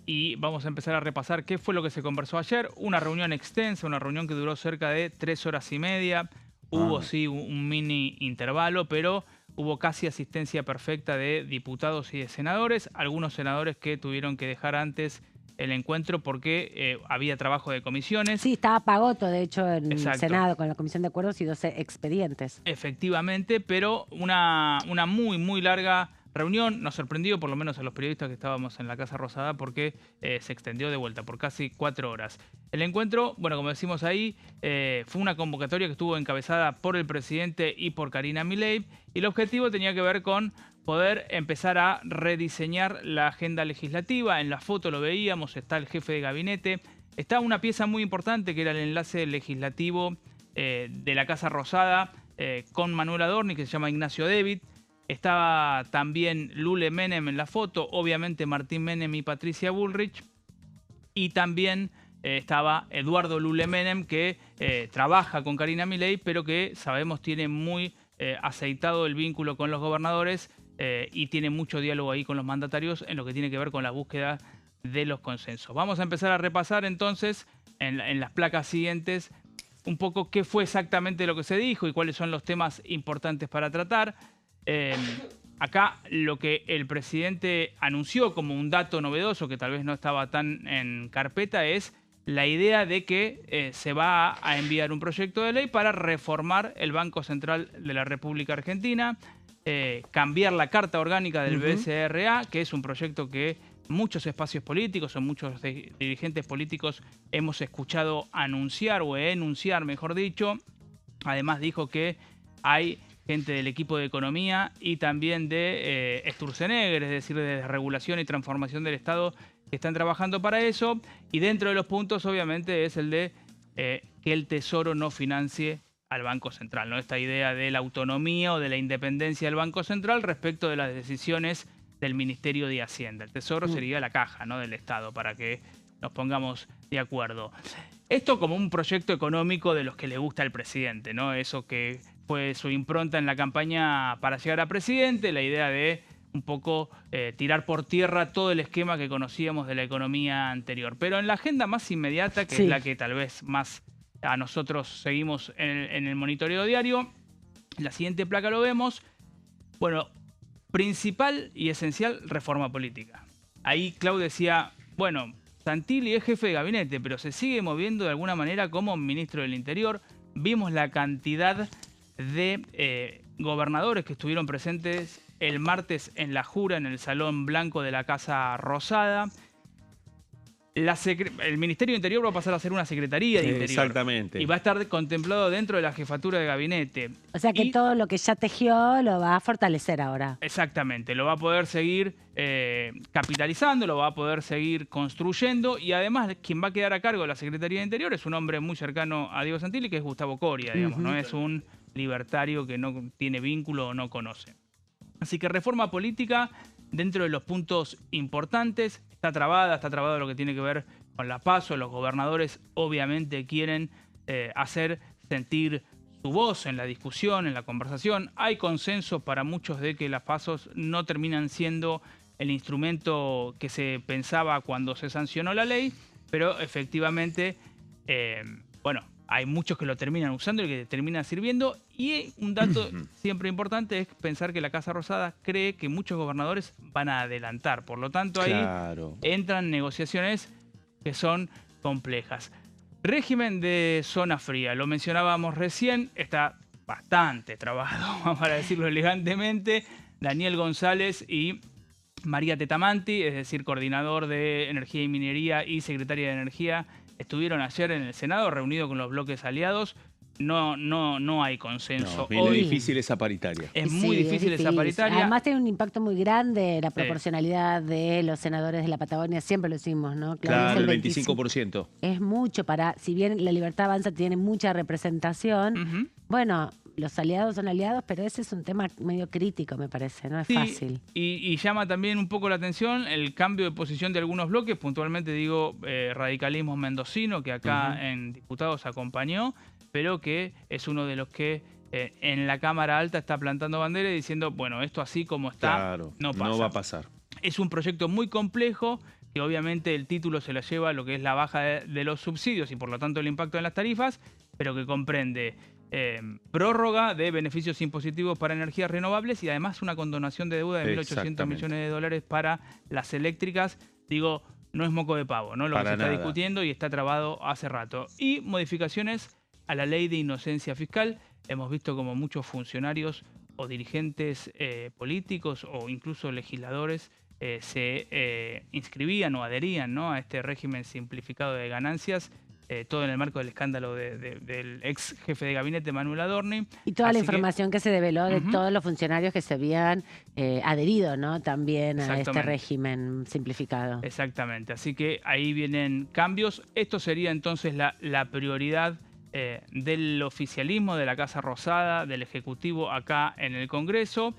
y vamos a empezar a repasar qué fue lo que se conversó ayer. Una reunión extensa, una reunión que duró cerca de 3 horas y media. Hubo sí un mini intervalo, pero hubo casi asistencia perfecta de diputados y de senadores. Algunos senadores que tuvieron que dejar antes el encuentro porque había trabajo de comisiones. Sí, estaba Pagotto, de hecho, en el Senado con la Comisión de Acuerdos y 12 expedientes. Efectivamente, pero una muy, muy larga reunión. Nos sorprendió, por lo menos a los periodistas que estábamos en la Casa Rosada, porque se extendió de vuelta por casi 4 horas. El encuentro, bueno, como decimos ahí, fue una convocatoria que estuvo encabezada por el presidente y por Karina Milei, y el objetivo tenía que ver con poder empezar a rediseñar la agenda legislativa. En la foto lo veíamos, está el jefe de gabinete, está una pieza muy importante que era el enlace legislativo de la Casa Rosada con Manuel Adorni, que se llama Ignacio David. Estaba también Lule Menem en la foto, obviamente Martín Menem y Patricia Bullrich, y también estaba Eduardo Lule Menem, que trabaja con Karina Milei, pero que sabemos tiene muy aceitado el vínculo con los gobernadores y tiene mucho diálogo ahí con los mandatarios en lo que tiene que ver con la búsqueda de los consensos. Vamos a empezar a repasar entonces en las placas siguientes un poco qué fue exactamente lo que se dijo y cuáles son los temas importantes para tratar. Acá lo que el presidente anunció como un dato novedoso que tal vez no estaba tan en carpeta es la idea de que se va a enviar un proyecto de ley para reformar el Banco Central de la República Argentina, cambiar la Carta Orgánica del BCRA, que es un proyecto que muchos espacios políticos o muchos dirigentes políticos hemos escuchado anunciar o enunciar, mejor dicho. Además dijo que hay gente del equipo de economía y también de Sturzenegger, es decir, de regulación y transformación del Estado, que están trabajando para eso. Y dentro de los puntos, obviamente, es el de que el Tesoro no financie al Banco Central, ¿no? Esta idea de la autonomía o de la independencia del Banco Central respecto de las decisiones del Ministerio de Hacienda. El Tesoro sería la caja, ¿no?, del Estado, para que nos pongamos de acuerdo. Esto como un proyecto económico de los que le gusta al presidente, ¿no? Eso que fue su impronta en la campaña para llegar a presidente, la idea de un poco tirar por tierra todo el esquema que conocíamos de la economía anterior. Pero en la agenda más inmediata, que es la que tal vez más a nosotros seguimos en el monitoreo diario, en la siguiente placa lo vemos. Bueno, principal y esencial reforma política. Ahí Clau decía, bueno, Santilli es jefe de gabinete, pero se sigue moviendo de alguna manera como ministro del Interior. Vimos la cantidad de gobernadores que estuvieron presentes el martes en la jura, en el Salón Blanco de la Casa Rosada. El Ministerio de Interior va a pasar a ser una Secretaría de Interior. Exactamente. Y va a estar contemplado dentro de la jefatura de gabinete. O sea que todo lo que ya tejió lo va a fortalecer ahora. Exactamente, lo va a poder seguir capitalizando, lo va a poder seguir construyendo, y además quien va a quedar a cargo de la Secretaría de Interior es un hombre muy cercano a Diego Santilli, que es Gustavo Coria, digamos, no es un libertario que no tiene vínculo o no conoce. Así que reforma política, dentro de los puntos importantes, está trabado lo que tiene que ver con la PASO. Los gobernadores obviamente quieren hacer sentir su voz en la discusión, en la conversación. Hay consenso para muchos de que las PASOs no terminan siendo el instrumento que se pensaba cuando se sancionó la ley, pero efectivamente, bueno, hay muchos que lo terminan usando y que terminan sirviendo. Y un dato siempre importante es pensar que la Casa Rosada cree que muchos gobernadores van a adelantar. Por lo tanto, ahí entran negociaciones que son complejas. Régimen de zona fría, lo mencionábamos recién, está bastante trabado, para decirlo elegantemente. Daniel González y María Tetamanti, es decir, coordinador de Energía y Minería y secretaria de Energía, estuvieron ayer en el Senado reunidos con los bloques aliados. No hay consenso. No, es difícil esa paritaria. Es muy difícil esa paritaria. Además tiene un impacto muy grande la proporcionalidad de los senadores de la Patagonia. Siempre lo hicimos, ¿no? Claro, el 25%. Es mucho para, si bien la Libertad Avanza tiene mucha representación, bueno, los aliados son aliados, pero ese es un tema medio crítico, me parece, no es fácil. Y llama también un poco la atención el cambio de posición de algunos bloques, puntualmente digo radicalismo mendocino, que acá en diputados acompañó, pero que es uno de los que en la Cámara Alta está plantando bandera y diciendo, bueno, esto así como está, no pasa. No va a pasar. Es un proyecto muy complejo, que obviamente el título se lo lleva a lo que es la baja de los subsidios y por lo tanto el impacto en las tarifas, pero que comprende prórroga de beneficios impositivos para energías renovables y además una condonación de deuda de 1.800 millones de dólares para las eléctricas. Digo, no es moco de pavo, ¿no? Lo que se está discutiendo y está trabado hace rato. Y modificaciones a la ley de inocencia fiscal. Hemos visto como muchos funcionarios o dirigentes políticos o incluso legisladores se inscribían o adherían, ¿no?, a este régimen simplificado de ganancias, todo en el marco del escándalo del ex jefe de gabinete Manuel Adorni. Y toda la información que se develó de todos los funcionarios que se habían adherido, ¿no?, también a este régimen simplificado. Exactamente, así que ahí vienen cambios. Esto sería entonces la prioridad del oficialismo, de la Casa Rosada, del Ejecutivo acá en el Congreso.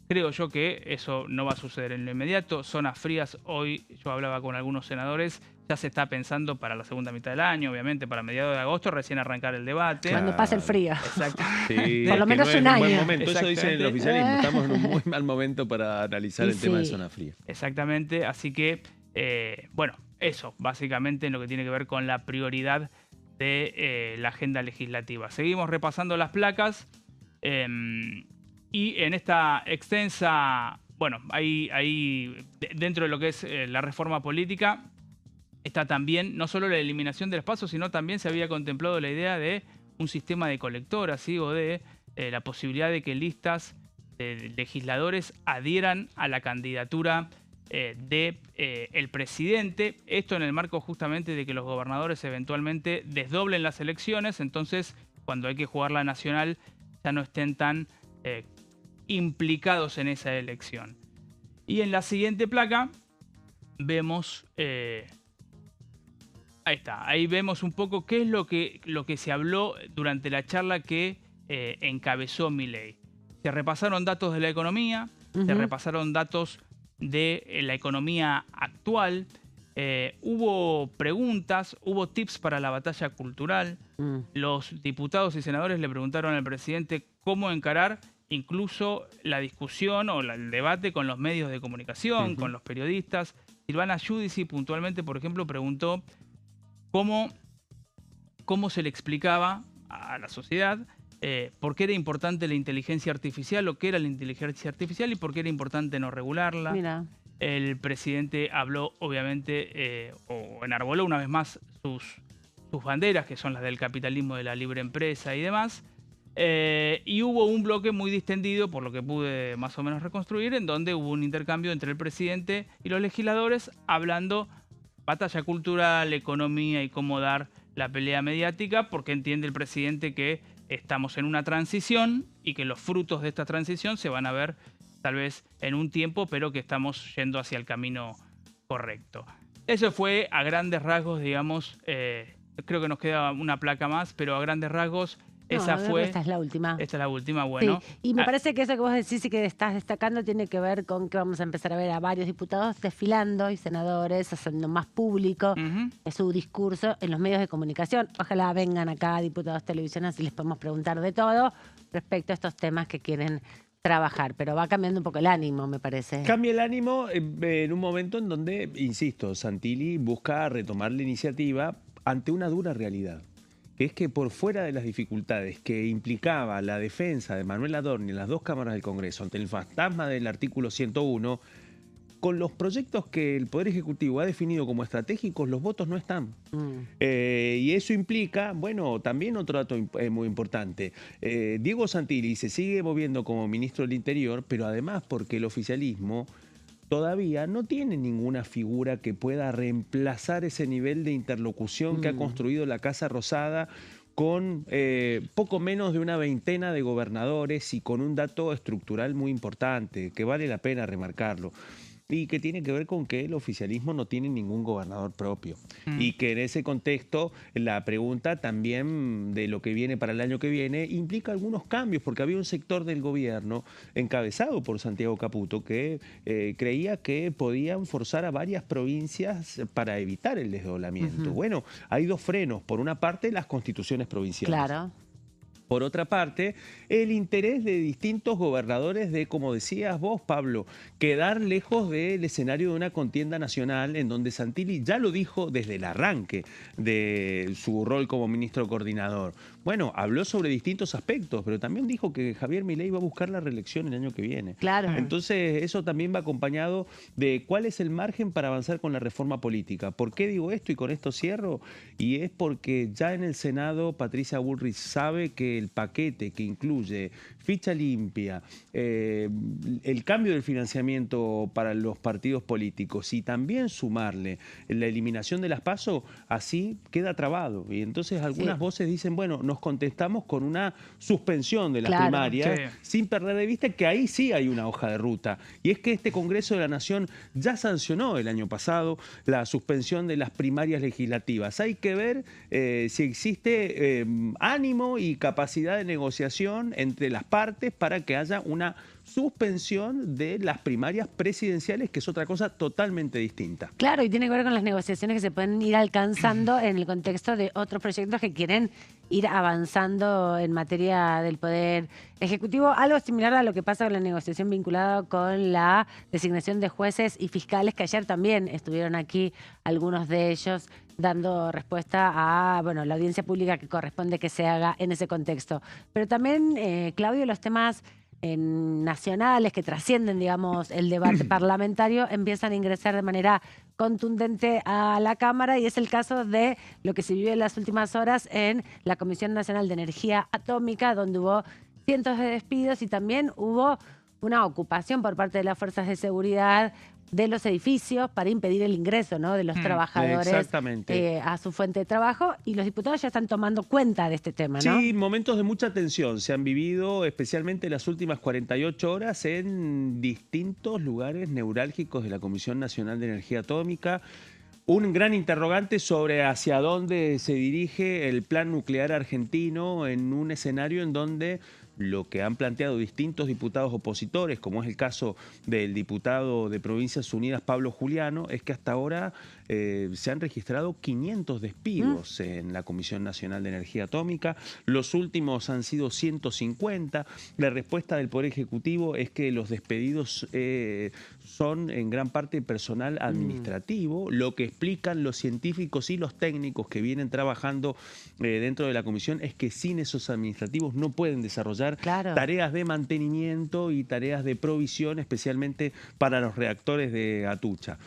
Creo yo que eso no va a suceder en lo inmediato. Zonas frías, hoy yo hablaba con algunos senadores, ya se está pensando para la segunda mitad del año, obviamente para mediados de agosto, recién arrancar el debate. Cuando pase el frío. Exacto. Sí, por lo menos no un año. Buen momento. Eso dicen el oficialismo. Estamos en un muy mal momento para analizar el tema de zona fría. Exactamente. Así que, bueno, eso básicamente en lo que tiene que ver con la prioridad de la agenda legislativa. Seguimos repasando las placas. Y en esta extensa, bueno, ahí dentro de lo que es la reforma política, está también no solo la eliminación de los pasos, sino también se había contemplado la idea de un sistema de colectoras, ¿sí? O de la posibilidad de que listas de legisladores adhieran a la candidatura del presidente. Esto en el marco justamente de que los gobernadores eventualmente desdoblen las elecciones, entonces cuando hay que jugar la nacional ya no estén tan implicados en esa elección. Y en la siguiente placa vemos... ahí está, ahí vemos un poco qué es lo que se habló durante la charla que encabezó Milei. Se repasaron datos de la economía, se repasaron datos de la economía actual, hubo preguntas, hubo tips para la batalla cultural. Los diputados y senadores le preguntaron al presidente cómo encarar incluso la discusión o el debate con los medios de comunicación, con los periodistas. Silvana Giudici puntualmente, por ejemplo, preguntó cómo se le explicaba a la sociedad por qué era importante la inteligencia artificial, o qué era la inteligencia artificial y por qué era importante no regularla. Mira. El presidente habló, obviamente, o enarboló una vez más sus banderas, que son las del capitalismo, de la libre empresa y demás. Y hubo un bloque muy distendido, por lo que pude más o menos reconstruir, en donde hubo un intercambio entre el presidente y los legisladores, hablando batalla cultural, economía y cómo dar la pelea mediática, porque entiende el presidente que estamos en una transición y que los frutos de esta transición se van a ver tal vez en un tiempo, pero que estamos yendo hacia el camino correcto. Eso fue a grandes rasgos, digamos, creo que nos queda una placa más, pero a grandes rasgos esa fue... Esta es la última. Esta es la última, bueno. Sí. Y me parece que eso que vos decís y que estás destacando tiene que ver con que vamos a empezar a ver a varios diputados desfilando y senadores haciendo más público su discurso en los medios de comunicación. Ojalá vengan acá diputados televisiones y les podemos preguntar de todo respecto a estos temas que quieren trabajar, pero va cambiando un poco el ánimo, me parece. Cambia el ánimo en un momento en donde, insisto, Santilli busca retomar la iniciativa ante una dura realidad, que es que por fuera de las dificultades que implicaba la defensa de Manuel Adorni en las dos cámaras del Congreso ante el fantasma del artículo 101, con los proyectos que el Poder Ejecutivo ha definido como estratégicos, los votos no están. Y eso implica, bueno, también otro dato muy importante. Diego Santilli se sigue moviendo como ministro del Interior, pero además porque el oficialismo todavía no tiene ninguna figura que pueda reemplazar ese nivel de interlocución que ha construido la Casa Rosada con poco menos de una veintena de gobernadores y con un dato estructural muy importante, que vale la pena remarcarlo, y que tiene que ver con que el oficialismo no tiene ningún gobernador propio. Y que en ese contexto la pregunta también de lo que viene para el año que viene implica algunos cambios, porque había un sector del gobierno encabezado por Santiago Caputo que creía que podían forzar a varias provincias para evitar el desdoblamiento. Bueno, hay dos frenos. Por una parte, las constituciones provinciales. Claro. Por otra parte, el interés de distintos gobernadores de, como decías vos, Pablo, quedar lejos del escenario de una contienda nacional en donde Santilli ya lo dijo desde el arranque de su rol como ministro coordinador. Bueno, habló sobre distintos aspectos, pero también dijo que Javier Milei va a buscar la reelección el año que viene. Claro. Entonces, eso también va acompañado de cuál es el margen para avanzar con la reforma política. ¿Por qué digo esto y con esto cierro? Y es porque ya en el Senado Patricia Bullrich sabe que el paquete que incluye ficha limpia, el cambio del financiamiento para los partidos políticos y también sumarle la eliminación de las PASO, así queda trabado. Y entonces algunas voces dicen, bueno, nos contestamos con una suspensión de las primarias, sin perder de vista que ahí sí hay una hoja de ruta. Y es que este Congreso de la Nación ya sancionó el año pasado la suspensión de las primarias legislativas. Hay que ver si existe ánimo y capacidad de negociación entre las partes para que haya una suspensión de las primarias presidenciales, que es otra cosa totalmente distinta. Claro, y tiene que ver con las negociaciones que se pueden ir alcanzando en el contexto de otros proyectos que quieren ir avanzando en materia del Poder Ejecutivo. Algo similar a lo que pasa con la negociación vinculada con la designación de jueces y fiscales, que ayer también estuvieron aquí algunos de ellos dando respuesta a la audiencia pública que corresponde que se haga en ese contexto. Pero también, Claudio, los temas nacionales que trascienden, digamos, el debate parlamentario, empiezan a ingresar de manera contundente a la Cámara, y es el caso de lo que se vivió en las últimas horas en la Comisión Nacional de Energía Atómica, donde hubo cientos de despidos y también hubo una ocupación por parte de las fuerzas de seguridad de los edificios para impedir el ingreso, ¿no?, de los trabajadores a su fuente de trabajo, y los diputados ya están tomando cuenta de este tema, ¿no? Sí, momentos de mucha tensión se han vivido, especialmente las últimas 48 horas, en distintos lugares neurálgicos de la Comisión Nacional de Energía Atómica. Un gran interrogante sobre hacia dónde se dirige el plan nuclear argentino en un escenario en donde lo que han planteado distintos diputados opositores, como es el caso del diputado de Provincias Unidas, Pablo Juliano, es que hasta ahora se han registrado 500 despidos en la Comisión Nacional de Energía Atómica. Los últimos han sido 150. La respuesta del Poder Ejecutivo es que los despedidos son en gran parte personal administrativo, lo que explican los científicos y los técnicos que vienen trabajando dentro de la comisión es que sin esos administrativos no pueden desarrollar tareas de mantenimiento y tareas de provisión, especialmente para los reactores de Atucha.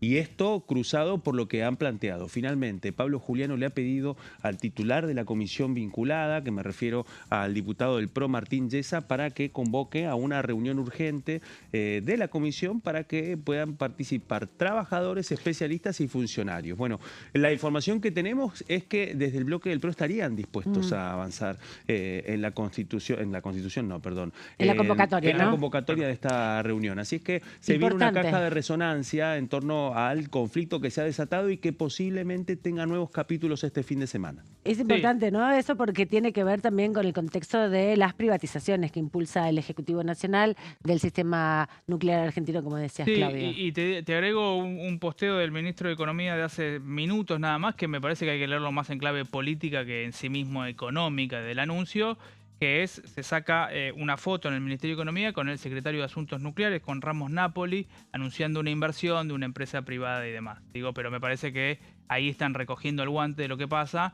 Y esto cruzado por lo que han planteado. Finalmente, Pablo Juliano le ha pedido al titular de la comisión vinculada, que me refiero al diputado del PRO, Martín Yesa, para que convoque a una reunión urgente de la comisión para que puedan participar trabajadores, especialistas y funcionarios. Bueno, la información que tenemos es que desde el bloque del PRO estarían dispuestos a avanzar en la constitución, en la convocatoria, ¿no? La convocatoria de esta reunión. Así es que se viene una caja de resonancia en torno al conflicto que se ha desatado y que posiblemente tenga nuevos capítulos este fin de semana. Es importante, ¿no? Eso porque tiene que ver también con el contexto de las privatizaciones que impulsa el Ejecutivo Nacional del sistema nuclear argentino, como decías, Claudio. Y te agrego un posteo del ministro de Economía de hace minutos nada más, que me parece que hay que leerlo más en clave política que en sí mismo económica del anuncio, que es, se saca una foto en el Ministerio de Economía con el secretario de Asuntos Nucleares, con Ramos Napoli, anunciando una inversión de una empresa privada y demás. Digo, pero me parece que ahí están recogiendo el guante de lo que pasa,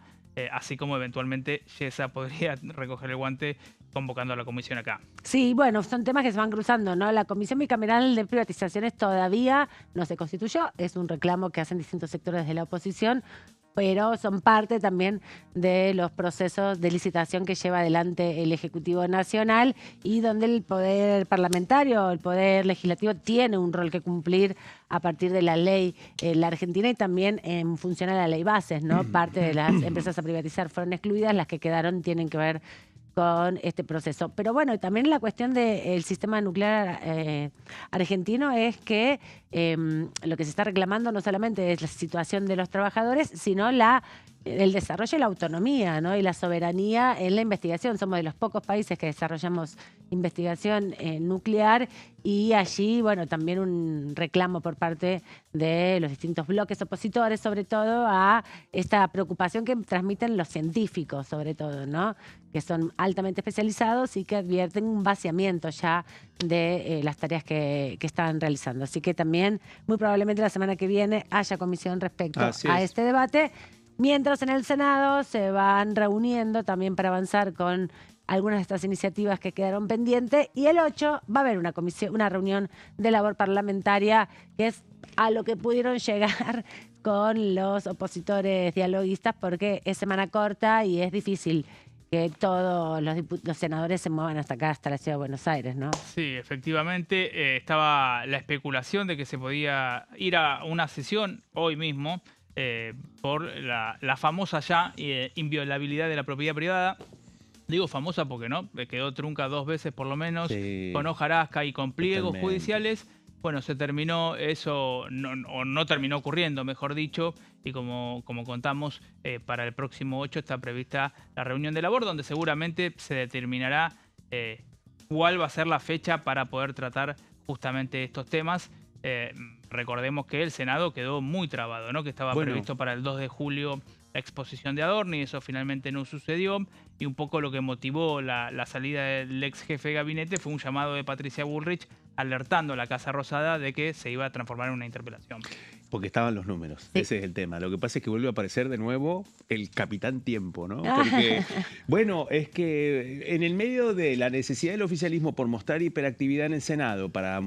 así como eventualmente Yesa podría recoger el guante convocando a la comisión acá. Sí, bueno, son temas que se van cruzando, ¿no? La Comisión Bicameral de Privatizaciones todavía no se constituyó, es un reclamo que hacen distintos sectores de la oposición, pero son parte también de los procesos de licitación que lleva adelante el Ejecutivo Nacional y donde el poder parlamentario, el poder legislativo tiene un rol que cumplir a partir de la ley en la Argentina y también en función a la ley bases, ¿no? Parte de las empresas a privatizar fueron excluidas, las que quedaron tienen que ver con este proceso. Pero bueno, también la cuestión del sistema nuclear argentino es que lo que se está reclamando no solamente es la situación de los trabajadores, sino el desarrollo y la autonomía, ¿no? Y la soberanía en la investigación. Somos de los pocos países que desarrollamos investigación nuclear y allí, bueno, también un reclamo por parte de los distintos bloques opositores, sobre todo a esta preocupación que transmiten los científicos, sobre todo, ¿no? Que son altamente especializados y que advierten un vaciamiento ya de las tareas que están realizando. Así que también, muy probablemente la semana que viene haya comisión respecto a este debate. Mientras en el Senado se van reuniendo también para avanzar con algunas de estas iniciativas que quedaron pendientes, y el 8 va a haber una reunión de labor parlamentaria, que es a lo que pudieron llegar con los opositores dialoguistas, porque es semana corta y es difícil que todos los senadores se muevan hasta acá, hasta la ciudad de Buenos Aires, ¿no? Sí, efectivamente, estaba la especulación de que se podía ir a una sesión hoy mismo por la famosa ya inviolabilidad de la propiedad privada. Digo famosa porque no, quedó trunca 2 veces por lo menos, con hojarasca y con pliegos judiciales. Bueno, se terminó eso, no terminó ocurriendo, mejor dicho, y como contamos, para el próximo 8 está prevista la reunión de labor, donde seguramente se determinará cuál va a ser la fecha para poder tratar justamente estos temas. Recordemos que el Senado quedó muy trabado, ¿no? Que estaba previsto para el 2 de julio la exposición de Adorni, eso finalmente no sucedió, y un poco lo que motivó la salida del ex jefe de gabinete fue un llamado de Patricia Bullrich alertando a la Casa Rosada de que se iba a transformar en una interpelación. Porque estaban los números, Sí. ese es el tema. Lo que pasa es que vuelve a aparecer de nuevo el capitán tiempo, ¿no? Porque, bueno, es que en el medio de la necesidad del oficialismo por mostrar hiperactividad en el Senado, para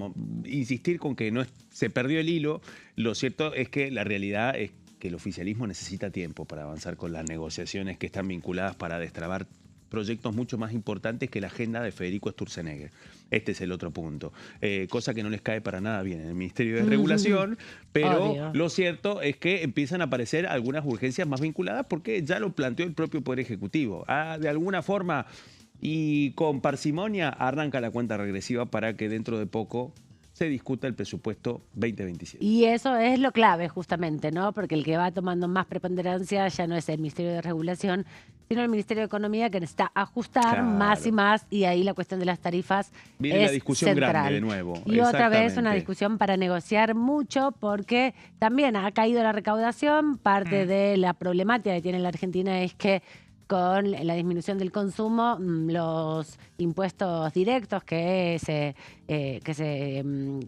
insistir con que no se perdió el hilo, lo cierto es que la realidad es que el oficialismo necesita tiempo para avanzar con las negociaciones que están vinculadas para destrabar proyectos mucho más importantes que la agenda de Federico Sturzenegger. Este es el otro punto. Cosa que no les cae para nada bien en el Ministerio de Regulación, pero Obvio. lo cierto es que empiezan a aparecer algunas urgencias más vinculadas porque ya lo planteó el propio Poder Ejecutivo. De alguna forma y con parsimonia arranca la cuenta regresiva para que dentro de poco se discuta el presupuesto 2027. Y eso es lo clave justamente, ¿no? Porque el que va tomando más preponderancia ya no es el Ministerio de Regulación, sino el Ministerio de Economía, que necesita ajustar Claro. más y más, y ahí la cuestión de las tarifas Viene es la discusión central. grande de nuevo. Y otra vez una Exactamente. discusión para negociar mucho, porque también ha caído la recaudación. Parte de la problemática que tiene la Argentina es que con la disminución del consumo, los impuestos directos que se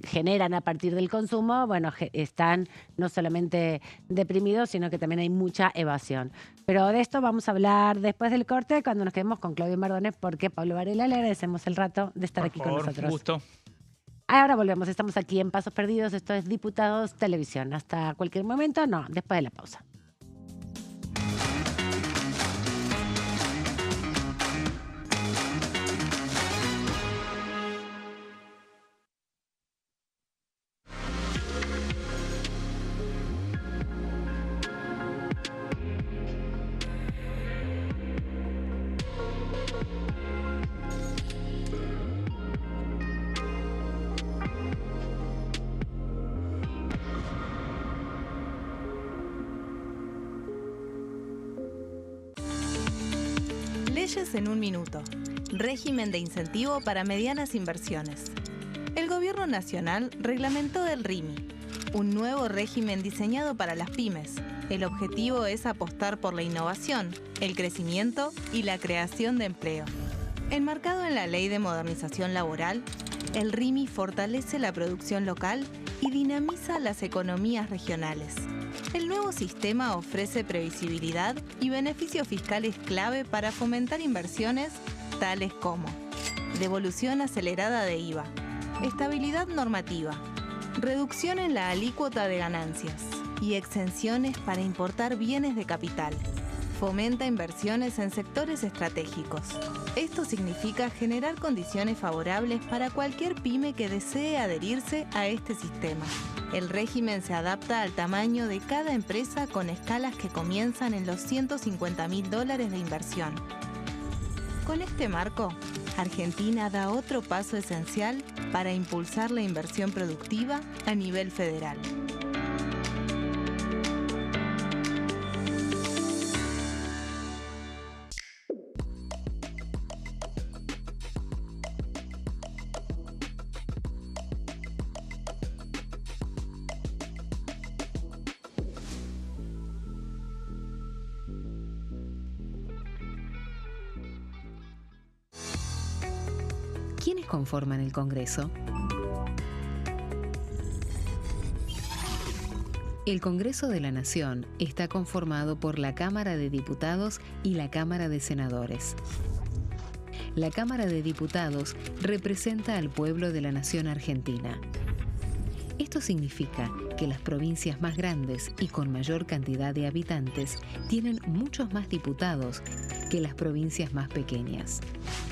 generan a partir del consumo, bueno, están no solamente deprimidos, sino que también hay mucha evasión. Pero de esto vamos a hablar después del corte, cuando nos quedemos con Claudio Mardones, porque Pablo Varela, le agradecemos el rato de estar aquí con nosotros. Un gusto. Ahora volvemos, estamos aquí en Pasos Perdidos, esto es Diputados Televisión. Hasta cualquier momento, no, después de la pausa. Leyes en un minuto. Régimen de incentivo para medianas inversiones. El Gobierno Nacional reglamentó el RIMI, un nuevo régimen diseñado para las pymes. El objetivo es apostar por la innovación, el crecimiento y la creación de empleo. Enmarcado en la Ley de Modernización Laboral, el RIMI fortalece la producción local y dinamiza las economías regionales. El nuevo sistema ofrece previsibilidad y beneficios fiscales clave para fomentar inversiones tales como devolución acelerada de IVA, estabilidad normativa, reducción en la alícuota de ganancias y exenciones para importar bienes de capital. Fomenta inversiones en sectores estratégicos. Esto significa generar condiciones favorables para cualquier pyme que desee adherirse a este sistema. El régimen se adapta al tamaño de cada empresa con escalas que comienzan en los $150.000 de inversión. Con este marco, Argentina da otro paso esencial para impulsar la inversión productiva a nivel federal. ¿Quiénes conforman el Congreso? El Congreso de la Nación está conformado por la Cámara de Diputados y la Cámara de Senadores. La Cámara de Diputados representa al pueblo de la nación argentina. Esto significa que las provincias más grandes y con mayor cantidad de habitantes tienen muchos más diputados que las provincias más pequeñas.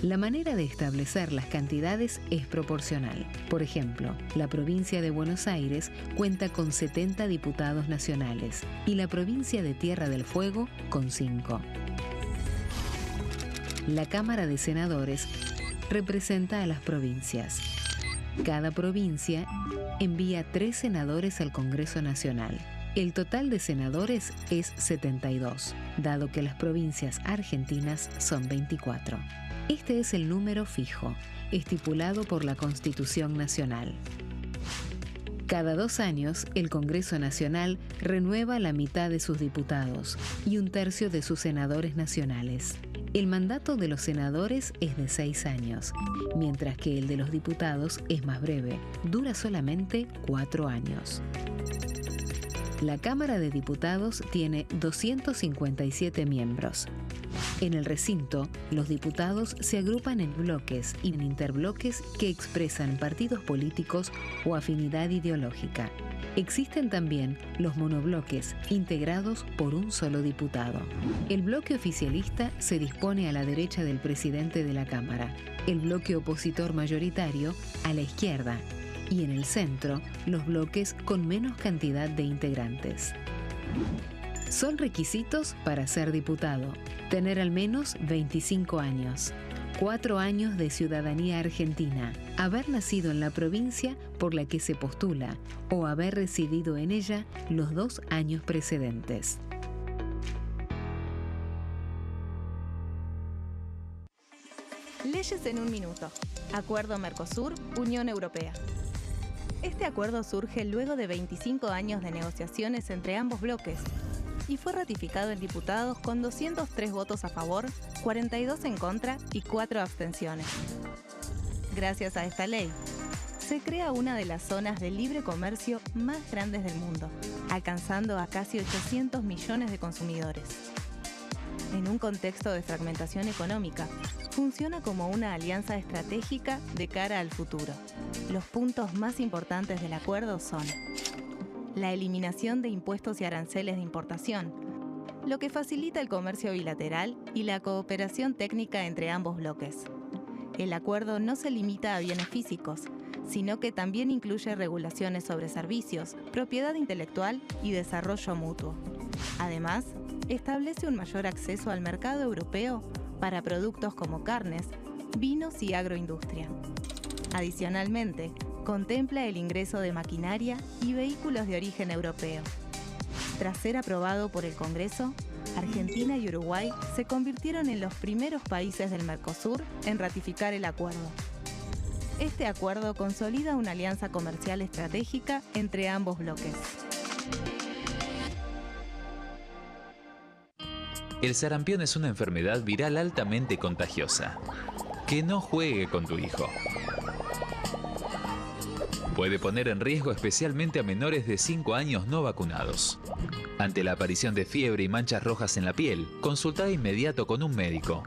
La manera de establecer las cantidades es proporcional. Por ejemplo, la provincia de Buenos Aires cuenta con 70 diputados nacionales y la provincia de Tierra del Fuego con 5. La Cámara de Senadores representa a las provincias. Cada provincia envía 3 senadores al Congreso Nacional. El total de senadores es 72, dado que las provincias argentinas son 24. Este es el número fijo, estipulado por la Constitución Nacional. Cada 2 años, el Congreso Nacional renueva la mitad de sus diputados y 1/3 de sus senadores nacionales. El mandato de los senadores es de 6 años, mientras que el de los diputados es más breve, dura solamente 4 años. La Cámara de Diputados tiene 257 miembros. En el recinto, los diputados se agrupan en bloques y en interbloques que expresan partidos políticos o afinidad ideológica. Existen también los monobloques, integrados por un solo diputado. El bloque oficialista se dispone a la derecha del presidente de la Cámara, el bloque opositor mayoritario a la izquierda, y en el centro, los bloques con menos cantidad de integrantes. Son requisitos para ser diputado: tener al menos 25 años, 4 años de ciudadanía argentina, haber nacido en la provincia por la que se postula o haber residido en ella los 2 años precedentes. Leyes en un minuto. Acuerdo Mercosur-Unión Europea. Este acuerdo surge luego de 25 años de negociaciones entre ambos bloques y fue ratificado en diputados con 203 votos a favor, 42 en contra y 4 abstenciones. Gracias a esta ley, se crea una de las zonas de libre comercio más grandes del mundo, alcanzando a casi 800 millones de consumidores. En un contexto de fragmentación económica, funciona como una alianza estratégica de cara al futuro. Los puntos más importantes del acuerdo son: la eliminación de impuestos y aranceles de importación, lo que facilita el comercio bilateral y la cooperación técnica entre ambos bloques. El acuerdo no se limita a bienes físicos, sino que también incluye regulaciones sobre servicios, propiedad intelectual y desarrollo mutuo. Además, establece un mayor acceso al mercado europeo para productos como carnes, vinos y agroindustria. Adicionalmente, contempla el ingreso de maquinaria y vehículos de origen europeo. Tras ser aprobado por el Congreso, Argentina y Uruguay se convirtieron en los primeros países del Mercosur en ratificar el acuerdo. Este acuerdo consolida una alianza comercial estratégica entre ambos bloques. El sarampión es una enfermedad viral altamente contagiosa. Que no juegue con tu hijo. Puede poner en riesgo especialmente a menores de 5 años no vacunados. Ante la aparición de fiebre y manchas rojas en la piel, consulta de inmediato con un médico.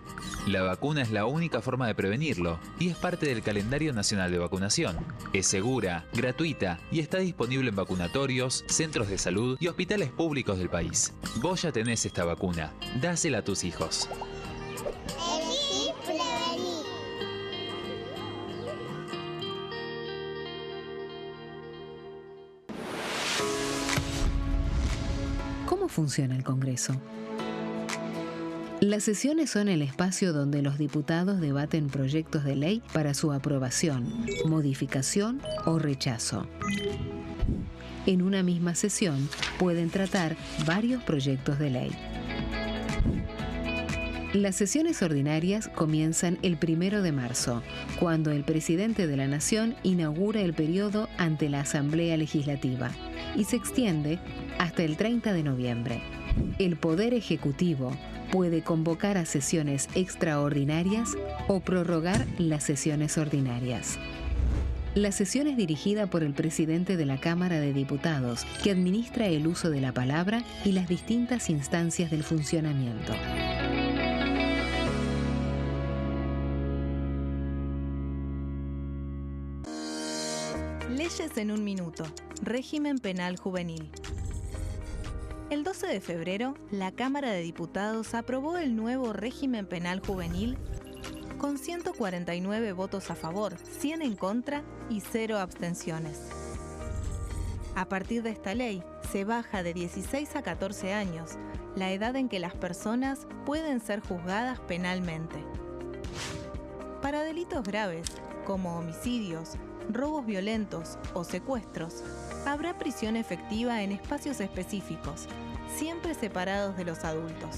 La vacuna es la única forma de prevenirlo y es parte del calendario nacional de vacunación. Es segura, gratuita y está disponible en vacunatorios, centros de salud y hospitales públicos del país. Vos ya tenés esta vacuna. Dásela a tus hijos. ¿Cómo funciona el Congreso? Las sesiones son el espacio donde los diputados debaten proyectos de ley para su aprobación, modificación o rechazo. En una misma sesión pueden tratar varios proyectos de ley. Las sesiones ordinarias comienzan el 1 de marzo, cuando el presidente de la Nación inaugura el periodo ante la Asamblea Legislativa y se extiende hasta el 30 de noviembre. El Poder Ejecutivo puede convocar a sesiones extraordinarias o prorrogar las sesiones ordinarias. La sesión es dirigida por el presidente de la Cámara de Diputados, que administra el uso de la palabra y las distintas instancias del funcionamiento. Leyes en un minuto. Régimen penal juvenil. El 12 de febrero, la Cámara de Diputados aprobó el nuevo régimen penal juvenil con 149 votos a favor, 100 en contra y 0 abstenciones. A partir de esta ley, se baja de 16 a 14 años la edad en que las personas pueden ser juzgadas penalmente. Para delitos graves, como homicidios, robos violentos o secuestros, habrá prisión efectiva en espacios específicos, siempre separados de los adultos.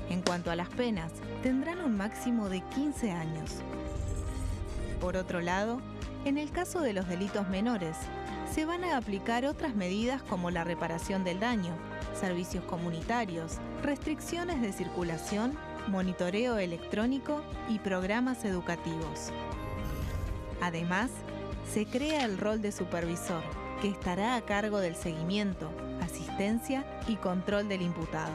En cuanto a las penas, tendrán un máximo de 15 años. Por otro lado, en el caso de los delitos menores, se van a aplicar otras medidas como la reparación del daño, servicios comunitarios, restricciones de circulación, monitoreo electrónico y programas educativos. Además, se crea el rol de supervisor, que estará a cargo del seguimiento, competencia y control del imputado.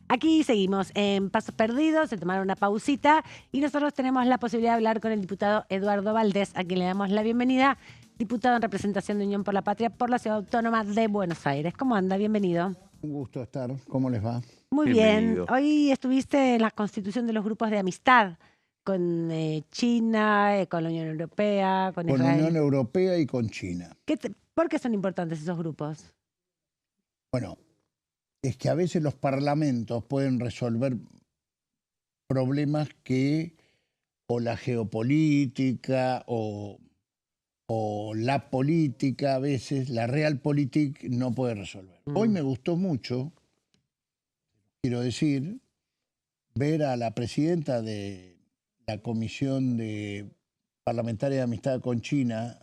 Aquí seguimos en Pasos Perdidos, se tomaron una pausita y nosotros tenemos la posibilidad de hablar con el diputado Eduardo Valdés, a quien le damos la bienvenida, diputado en representación de Unión por la Patria por la Ciudad Autónoma de Buenos Aires. ¿Cómo anda? Bienvenido. Un gusto estar. ¿Cómo les va? Muy Bienvenido. bien. Hoy estuviste en la constitución de los grupos de amistad con China, con la Unión Europea, con Con la Israel. Unión Europea y con China. ¿Por qué son importantes esos grupos? Bueno, es que a veces los parlamentos pueden resolver problemas que o la geopolítica o la política, a veces la realpolitik no puede resolver. Hoy me gustó mucho, quiero decir, ver a la presidenta de la Comisión Parlamentaria de Amistad con China,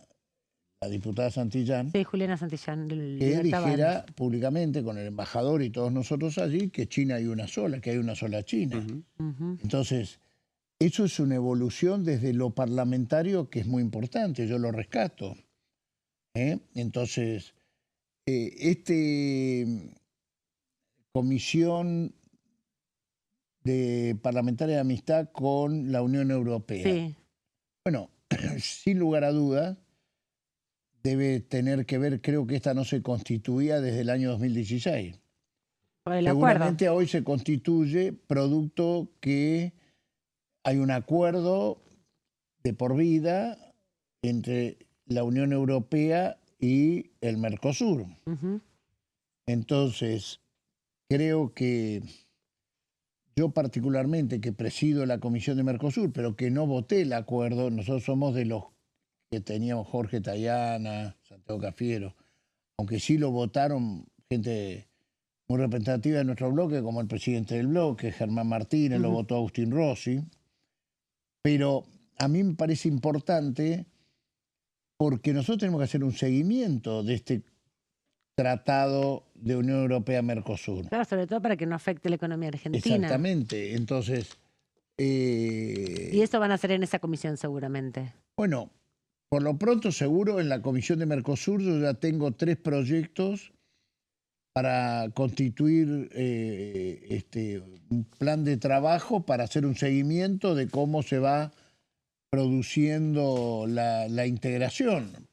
la diputada Santillán, Sí, Juliana Santillán. Del que Libertad dijera Avanza. públicamente con el embajador y todos nosotros allí que China hay una sola, que hay una sola China. Ujú. Entonces, eso es una evolución desde lo parlamentario que es muy importante, yo lo rescato. Entonces, comisión parlamentaria de amistad con la Unión Europea. Sí. Bueno, sin lugar a dudas, debe tener que ver, creo que esta no se constituía desde el año 2016. Por el acuerdo. Seguramente hoy se constituye producto que hay un acuerdo de por vida entre la Unión Europea y el Mercosur. Ujú. Entonces, creo que yo particularmente, que presido la Comisión de Mercosur, pero que no voté el acuerdo, nosotros somos de los que teníamos Jorge Tayana, Santiago Cafiero, aunque sí lo votaron gente muy representativa de nuestro bloque, como el presidente del bloque, Germán Martínez, lo votó Agustín Rossi. Pero a mí me parece importante porque nosotros tenemos que hacer un seguimiento de este tratado de Unión Europea-Mercosur. Claro, sobre todo para que no afecte la economía argentina. Exactamente. Entonces, Y eso van a hacer en esa comisión seguramente. bueno, por lo pronto seguro en la Comisión de Mercosur yo ya tengo 3 proyectos para constituir un plan de trabajo para hacer un seguimiento de cómo se va produciendo la integración.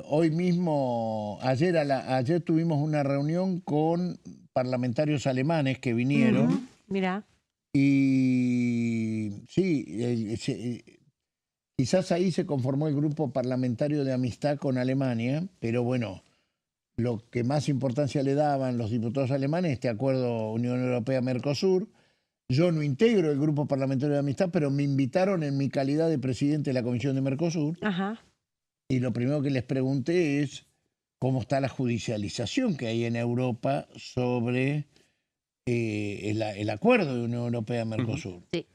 Hoy mismo, ayer tuvimos una reunión con parlamentarios alemanes que vinieron. Mira. Y sí, quizás ahí se conformó el grupo parlamentario de amistad con Alemania, pero bueno, lo que más importancia le daban los diputados alemanes, este acuerdo Unión Europea-Mercosur. Yo no integro el grupo parlamentario de amistad, pero me invitaron en mi calidad de presidente de la Comisión de Mercosur. Ajá. Y lo primero que les pregunté es cómo está la judicialización que hay en Europa sobre el acuerdo de Unión Europea-Mercosur. Sí.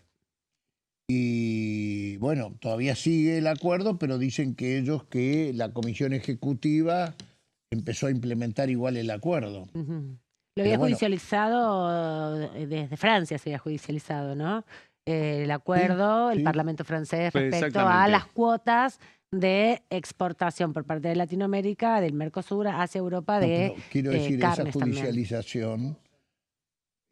Y bueno, todavía sigue el acuerdo, pero dicen que la Comisión Ejecutiva empezó a implementar igual el acuerdo. Ujú. Lo había bueno. judicializado desde Francia, se había judicializado, ¿no? El acuerdo, Sí, el sí. Parlamento francés Pues respecto a exactamente. las cuotas de exportación por parte de Latinoamérica, del Mercosur hacia Europa No, de pero quiero decir, esa carnes también. judicialización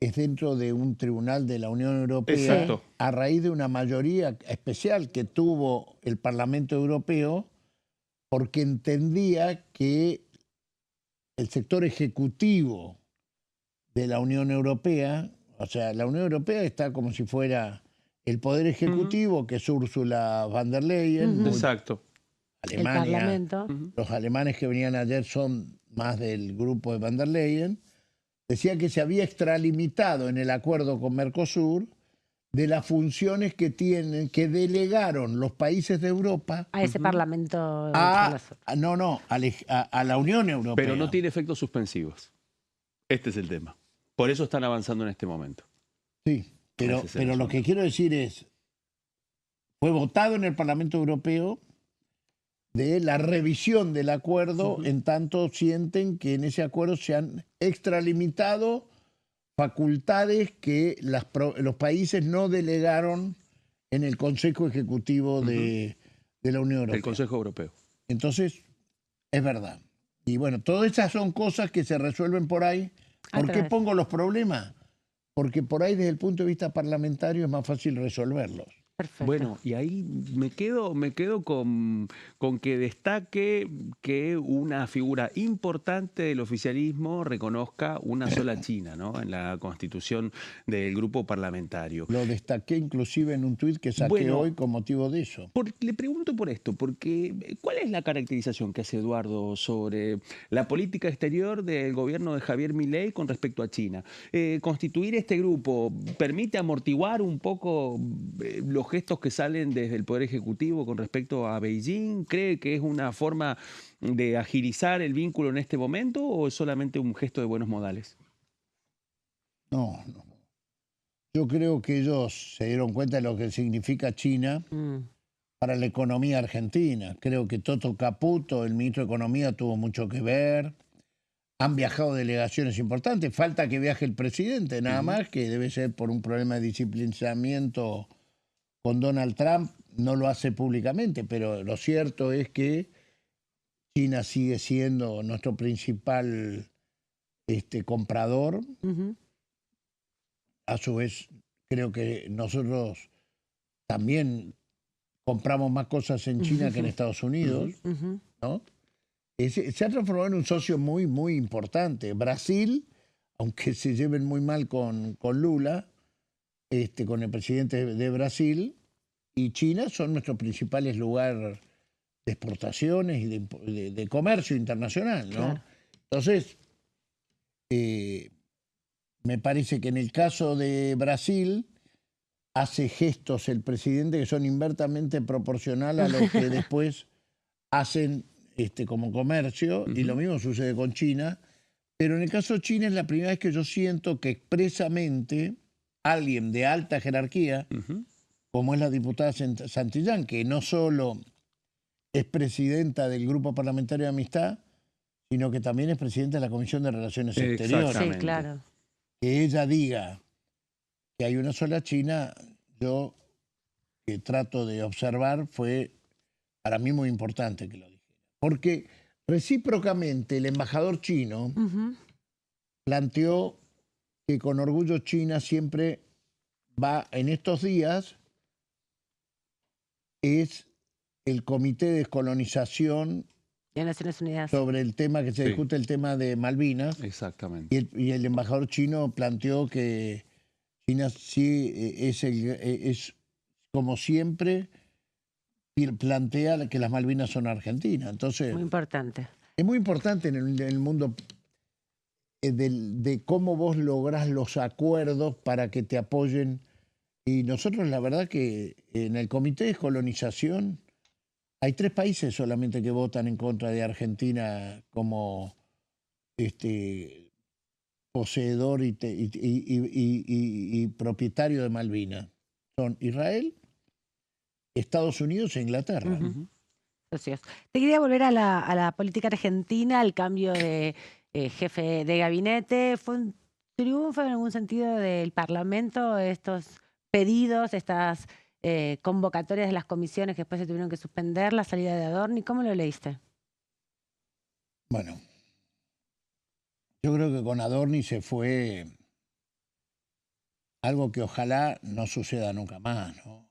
es dentro de un tribunal de la Unión Europea Exacto. a raíz de una mayoría especial que tuvo el Parlamento Europeo porque entendía que el sector ejecutivo de la Unión Europea, o sea, la Unión Europea está como si fuera el poder ejecutivo, que es Ursula von der Leyen, muy Exacto. El Alemania. Parlamento. Los alemanes que venían ayer son más del grupo de von der Leyen. Decía que se había extralimitado en el acuerdo con Mercosur de las funciones que delegaron los países de Europa A ese Parlamento. a la Unión Europea. Pero no tiene efectos suspensivos. Este es el tema. Por eso están avanzando en este momento. Sí, pero lo que quiero decir es, fue votado en el Parlamento Europeo de la revisión del acuerdo, en tanto sienten que en ese acuerdo se han extralimitado facultades que los países no delegaron en el Consejo Ejecutivo de la Unión Europea. El Consejo Europeo. Entonces, es verdad. Y bueno, todas esas son cosas que se resuelven por ahí. ¿Por qué pongo los problemas? Porque por ahí, desde el punto de vista parlamentario, es más fácil resolverlos. Perfecto. Bueno, y ahí me quedo con que destaque que una figura importante del oficialismo reconozca una sola China, ¿no? En la constitución del grupo parlamentario. Lo destaqué inclusive en un tuit que saqué hoy con motivo de eso. Le pregunto por esto, porque ¿cuál es la caracterización que hace Eduardo sobre la política exterior del gobierno de Javier Milei con respecto a China? ¿Constituir este grupo permite amortiguar un poco los gestos que salen desde el Poder Ejecutivo con respecto a Beijing? ¿Cree que es una forma de agilizar el vínculo en este momento o es solamente un gesto de buenos modales? No. Yo creo que ellos se dieron cuenta de lo que significa China para la economía argentina. Creo que Toto Caputo, el ministro de Economía, tuvo mucho que ver. Han viajado delegaciones importantes. Falta que viaje el presidente, nada más, que debe ser por un problema de disciplinamiento con Donald Trump. No lo hace públicamente, pero lo cierto es que China sigue siendo nuestro principal comprador. A su vez, creo que nosotros también compramos más cosas en China que en Estados Unidos, ¿no? Se ha transformado en un socio muy, muy importante. Brasil, aunque se lleven muy mal con Lula, con el presidente de Brasil, y China son nuestros principales lugares de exportaciones y de comercio internacional, ¿no? Claro. Entonces, me parece que en el caso de Brasil hace gestos el presidente que son inversamente proporcionales a lo que después hacen como comercio, y lo mismo sucede con China. Pero en el caso de China es la primera vez que yo siento que expresamente alguien de alta jerarquía, como es la diputada Santillán, que no solo es presidenta del Grupo Parlamentario de Amistad, sino que también es presidenta de la Comisión de Relaciones Exteriores. Sí, claro. Que ella diga que hay una sola China, yo que trato de observar, fue para mí muy importante que lo dijera. Porque recíprocamente el embajador chino planteó que con orgullo China siempre va, en estos días, es el Comité de Descolonización de Naciones Unidas sobre el tema que se discute, el tema de Malvinas. Exactamente. Y el embajador chino planteó que China sí es como siempre plantea que las Malvinas son argentinas. Entonces, muy importante. Es muy importante en el mundo de cómo vos lográs los acuerdos para que te apoyen. Y nosotros, la verdad que en el Comité de Descolonización hay 3 países solamente que votan en contra de Argentina como poseedor y propietario de Malvinas. Son Israel, Estados Unidos e Inglaterra. Te quería volver a la política argentina, al cambio de jefe de gabinete. ¿Fue un triunfo en algún sentido del Parlamento estos pedidos, estas convocatorias de las comisiones que después se tuvieron que suspender, la salida de Adorni? ¿Cómo lo leíste? Bueno, yo creo que con Adorni se fue algo que ojalá no suceda nunca más, ¿no?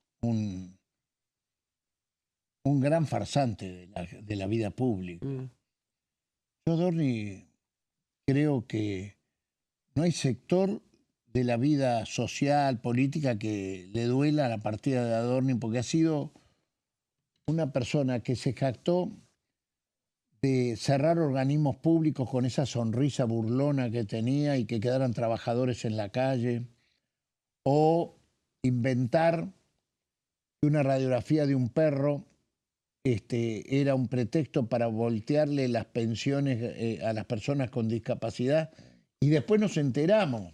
Un gran farsante de la vida pública. Yo, Adorni, creo que no hay sector de la vida social, política, que le duela la partida de Adorni, porque ha sido una persona que se jactó de cerrar organismos públicos con esa sonrisa burlona que tenía y que quedaran trabajadores en la calle, o inventar que una radiografía de un perro era un pretexto para voltearle las pensiones a las personas con discapacidad, y después nos enteramos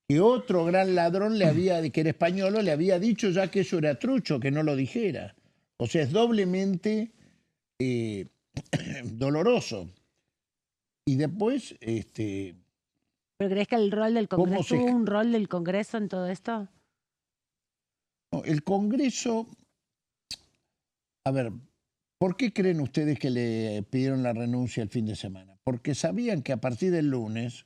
que otro gran ladrón que era español, le había dicho ya que eso era trucho, que no lo dijera. O sea, es doblemente doloroso. Y después, ¿pero crees que el rol del Congreso, tuvo un rol del Congreso en todo esto? No, el Congreso, a ver, ¿por qué creen ustedes que le pidieron la renuncia el fin de semana? Porque sabían que a partir del lunes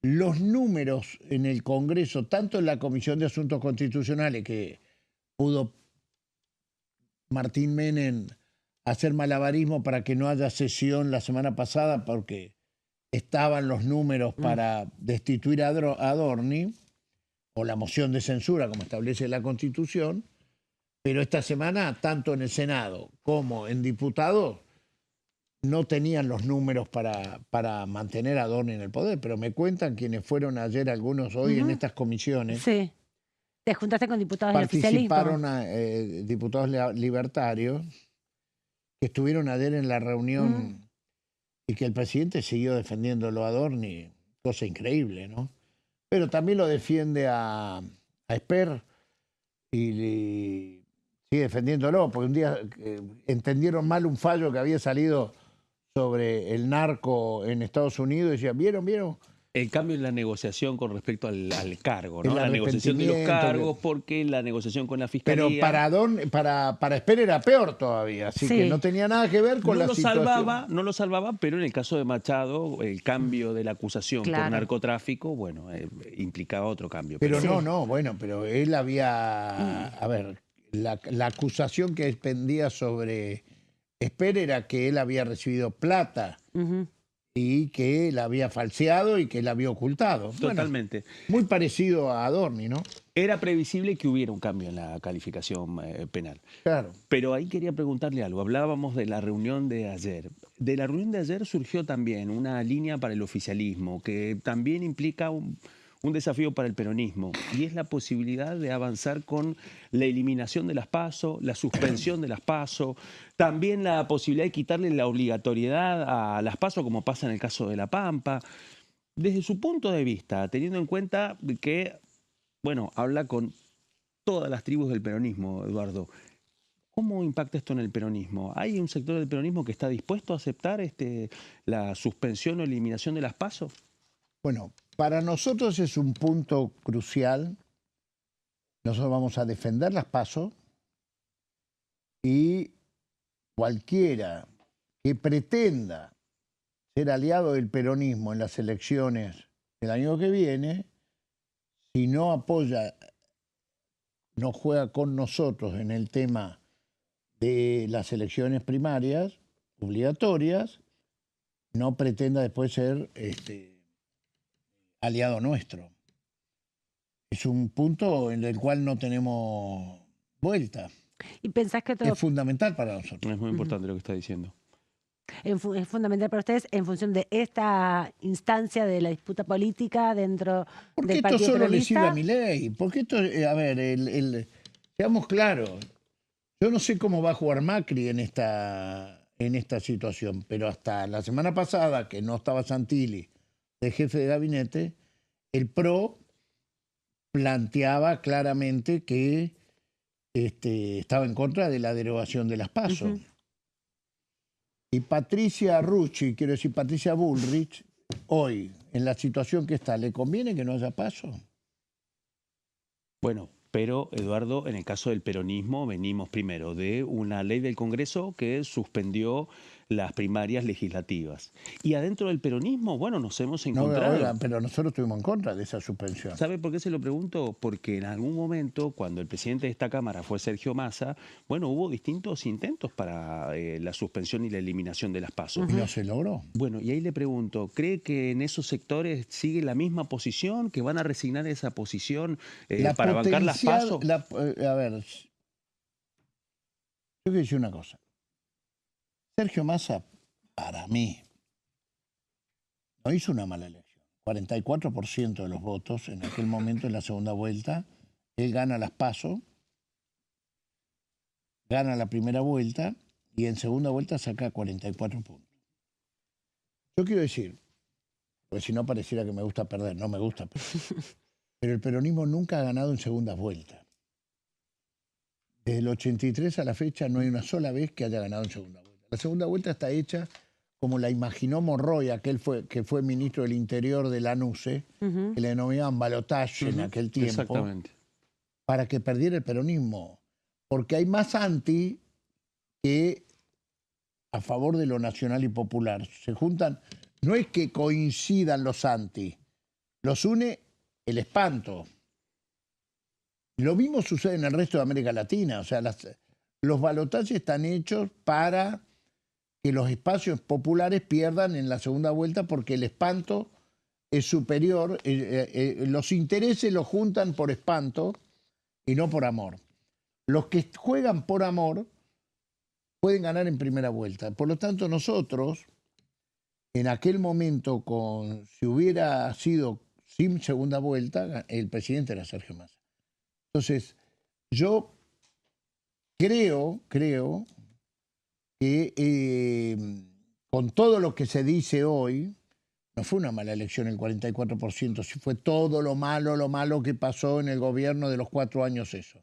los números en el Congreso, tanto en la Comisión de Asuntos Constitucionales, que pudo Martín Menem hacer malabarismo para que no haya sesión la semana pasada porque estaban los números para destituir a Adorni, o la moción de censura, como establece la Constitución, pero esta semana, tanto en el Senado como en diputados, no tenían los números para mantener a Adorni en el poder, pero me cuentan quienes fueron ayer, algunos hoy en estas comisiones. Sí. Te juntaste con diputados del oficialismo. Participaron diputados libertarios que estuvieron ayer en la reunión y que el presidente siguió defendiéndolo a Adorni, cosa increíble, ¿no? Pero también lo defiende a Esper y sigue defendiéndolo, porque un día entendieron mal un fallo que había salido sobre el narco en Estados Unidos y decían, ¿vieron? El cambio en la negociación con respecto al cargo, ¿no? La negociación de los cargos, porque la negociación con la Fiscalía... Pero para Esper era peor todavía, así que no tenía nada que ver con la situación. No lo salvaba, pero en el caso de Machado, el cambio de la acusación por narcotráfico, bueno, implicaba otro cambio. Pero pero él había... A ver, la acusación que pendía sobre Esper era que él había recibido plata y que la había falseado y que la había ocultado. Totalmente. Bueno, muy parecido a Adorni, ¿no? Era previsible que hubiera un cambio en la calificación penal. Claro. Pero ahí quería preguntarle algo. Hablábamos de la reunión de ayer. De la reunión de ayer surgió también una línea para el oficialismo que también implica un desafío para el peronismo, y es la posibilidad de avanzar con la eliminación de las PASO, la suspensión de las PASO, también la posibilidad de quitarle la obligatoriedad a las PASO, como pasa en el caso de La Pampa. Desde su punto de vista, teniendo en cuenta que, bueno, habla con todas las tribus del peronismo, Eduardo, ¿cómo impacta esto en el peronismo? ¿Hay un sector del peronismo que está dispuesto a aceptar la suspensión o eliminación de las PASO? Bueno, para nosotros es un punto crucial. Nosotros vamos a defender las PASO y cualquiera que pretenda ser aliado del peronismo en las elecciones del año que viene, si no apoya, no juega con nosotros en el tema de las elecciones primarias obligatorias, no pretenda después ser aliado nuestro. Es un punto en el cual no tenemos vuelta. ¿Y pensás que es fundamental para nosotros? Es muy importante lo que está diciendo. Es fundamental para ustedes en función de esta instancia de la disputa política dentro del Partido Peronista. Porque esto solo le sirve a Milei. Porque esto, a ver, seamos claros, yo no sé cómo va a jugar Macri en esta situación, pero hasta la semana pasada, que no estaba Santilli de jefe de gabinete, el PRO planteaba claramente que estaba en contra de la derogación de las PASO. Y Patricia Rucci, quiero decir Patricia Bullrich, hoy, en la situación que está, ¿le conviene que no haya PASO? Bueno, pero, Eduardo, en el caso del peronismo venimos primero de una ley del Congreso que suspendió las primarias legislativas. Y adentro del peronismo, bueno, nos hemos encontrado... No, pero nosotros estuvimos en contra de esa suspensión. ¿Sabe por qué se lo pregunto? Porque en algún momento, cuando el presidente de esta Cámara fue Sergio Massa, bueno, hubo distintos intentos para la suspensión y la eliminación de las PASO. Y no se logró. Bueno, y ahí le pregunto, ¿cree que en esos sectores sigue la misma posición, que van a resignar esa posición para bancar las PASO? A ver, yo quiero decir una cosa. Sergio Massa, para mí, no hizo una mala elección. 44% de los votos en aquel momento, en la segunda vuelta, él gana las PASO, gana la primera vuelta y en segunda vuelta saca 44 puntos. Yo quiero decir, porque si no pareciera que me gusta perder, no me gusta perder, pero el peronismo nunca ha ganado en segundas vueltas. Desde el 83 a la fecha no hay una sola vez que haya ganado en segunda vuelta. La segunda vuelta está hecha como la imaginó Monroy, que fue ministro del Interior de la NUCE, que le denominaban balotaje en aquel tiempo, exactamente, para que perdiera el peronismo. Porque hay más anti que a favor de lo nacional y popular. Se juntan, no es que coincidan los anti, los une el espanto. Lo mismo sucede en el resto de América Latina. O sea, los balotajes están hechos para que los espacios populares pierdan en la segunda vuelta porque el espanto es superior. Los intereses los juntan por espanto y no por amor. Los que juegan por amor pueden ganar en primera vuelta. Por lo tanto, nosotros, en aquel momento, si hubiera sido sin segunda vuelta, el presidente era Sergio Massa. Entonces, yo creo que con todo lo que se dice hoy, no fue una mala elección el 44%, si fue todo lo malo que pasó en el gobierno de los 4 años eso.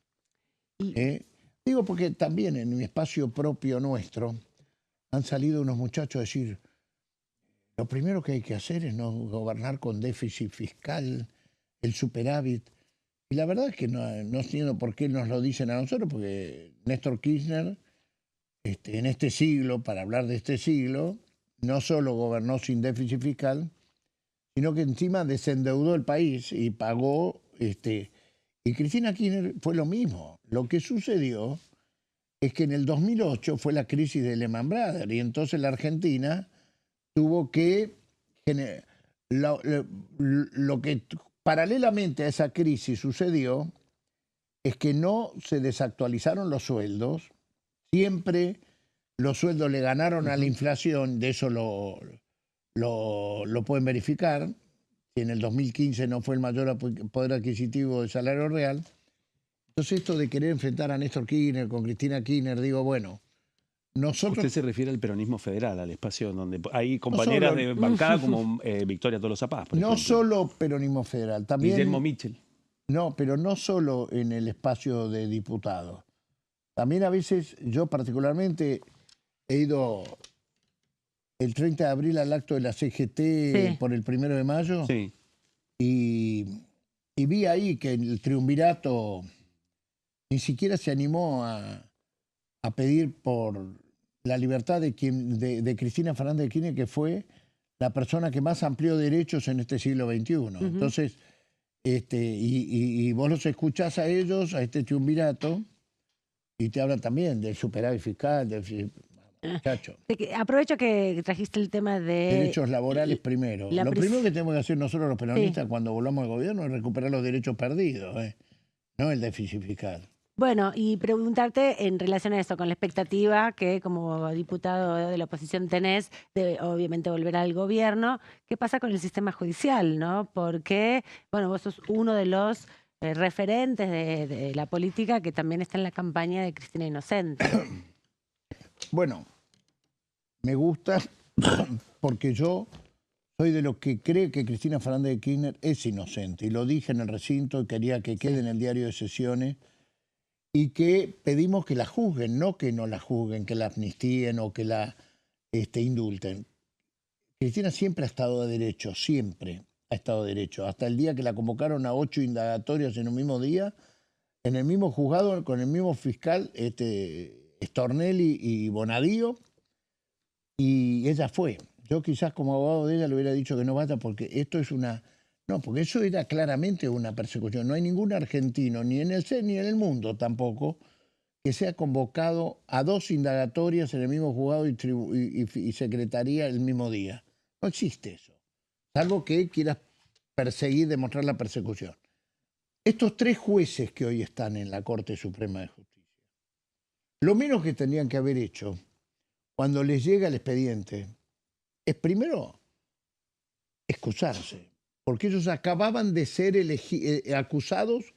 Digo porque también en mi espacio propio nuestro han salido unos muchachos a decir, lo primero que hay que hacer es no gobernar con déficit fiscal, el superávit. Y la verdad es que no entiendo por qué nos lo dicen a nosotros, porque Néstor Kirchner, en este siglo, para hablar de este siglo, no solo gobernó sin déficit fiscal, sino que encima desendeudó el país y pagó. Y Cristina Kirchner fue lo mismo. Lo que sucedió es que en el 2008 fue la crisis de Lehman Brothers y entonces la Argentina tuvo que lo que paralelamente a esa crisis sucedió es que no se desactualizaron los sueldos, siempre los sueldos le ganaron a la inflación, de eso lo pueden verificar, si en el 2015 no fue el mayor poder adquisitivo del salario real. Entonces esto de querer enfrentar a Néstor Kirchner con Cristina Kirchner, digo, bueno, nosotros... Usted se refiere al peronismo federal, al espacio donde hay compañeras de bancada como Victoria Tolosa Paz, por no ejemplo. Solo peronismo federal, también... Guillermo Mitchell. No, pero no solo en el espacio de diputados. También a veces, yo particularmente he ido el 30 de abril al acto de la CGT por el 1 de mayo y vi ahí que el triunvirato ni siquiera se animó a pedir por la libertad de Cristina Fernández de Kirchner, que fue la persona que más amplió derechos en este siglo XXI. Entonces, y vos los escuchás a ellos, a este triunvirato, y te hablan también del superávit fiscal, del muchacho. Aprovecho que trajiste el tema de... Derechos laborales primero. Lo primero que tenemos que hacer nosotros los peronistas cuando volvamos al gobierno es recuperar los derechos perdidos, no el déficit fiscal. Bueno, y preguntarte en relación a eso, con la expectativa que como diputado de la oposición tenés de obviamente volver al gobierno, ¿qué pasa con el sistema judicial, no? Porque, bueno, vos sos uno de los referentes de la política que también está en la campaña de Cristina Inocente. Bueno, me gusta porque yo soy de los que cree que Cristina Fernández de Kirchner es inocente, y lo dije en el recinto y quería que quede en el diario de sesiones, y que pedimos que la juzguen, no que no la juzguen, que la amnistíen o que la indulten. Cristina siempre ha estado de derecho, siempre ha estado de derecho. Hasta el día que la convocaron a 8 indagatorias en un mismo día, en el mismo juzgado, con el mismo fiscal, Stornelli y Bonadío, y ella fue. Yo quizás como abogado de ella le hubiera dicho que no vaya porque esto es una... No, porque eso era claramente una persecución. No hay ningún argentino, ni en el CEN ni en el mundo tampoco, que sea convocado a 2 indagatorias en el mismo juzgado y secretaría el mismo día. No existe eso. Salvo que quieras perseguir, demostrar la persecución. Estos 3 jueces que hoy están en la Corte Suprema de Justicia, lo menos que tendrían que haber hecho cuando les llega el expediente es primero excusarse. Porque ellos acababan de ser acusados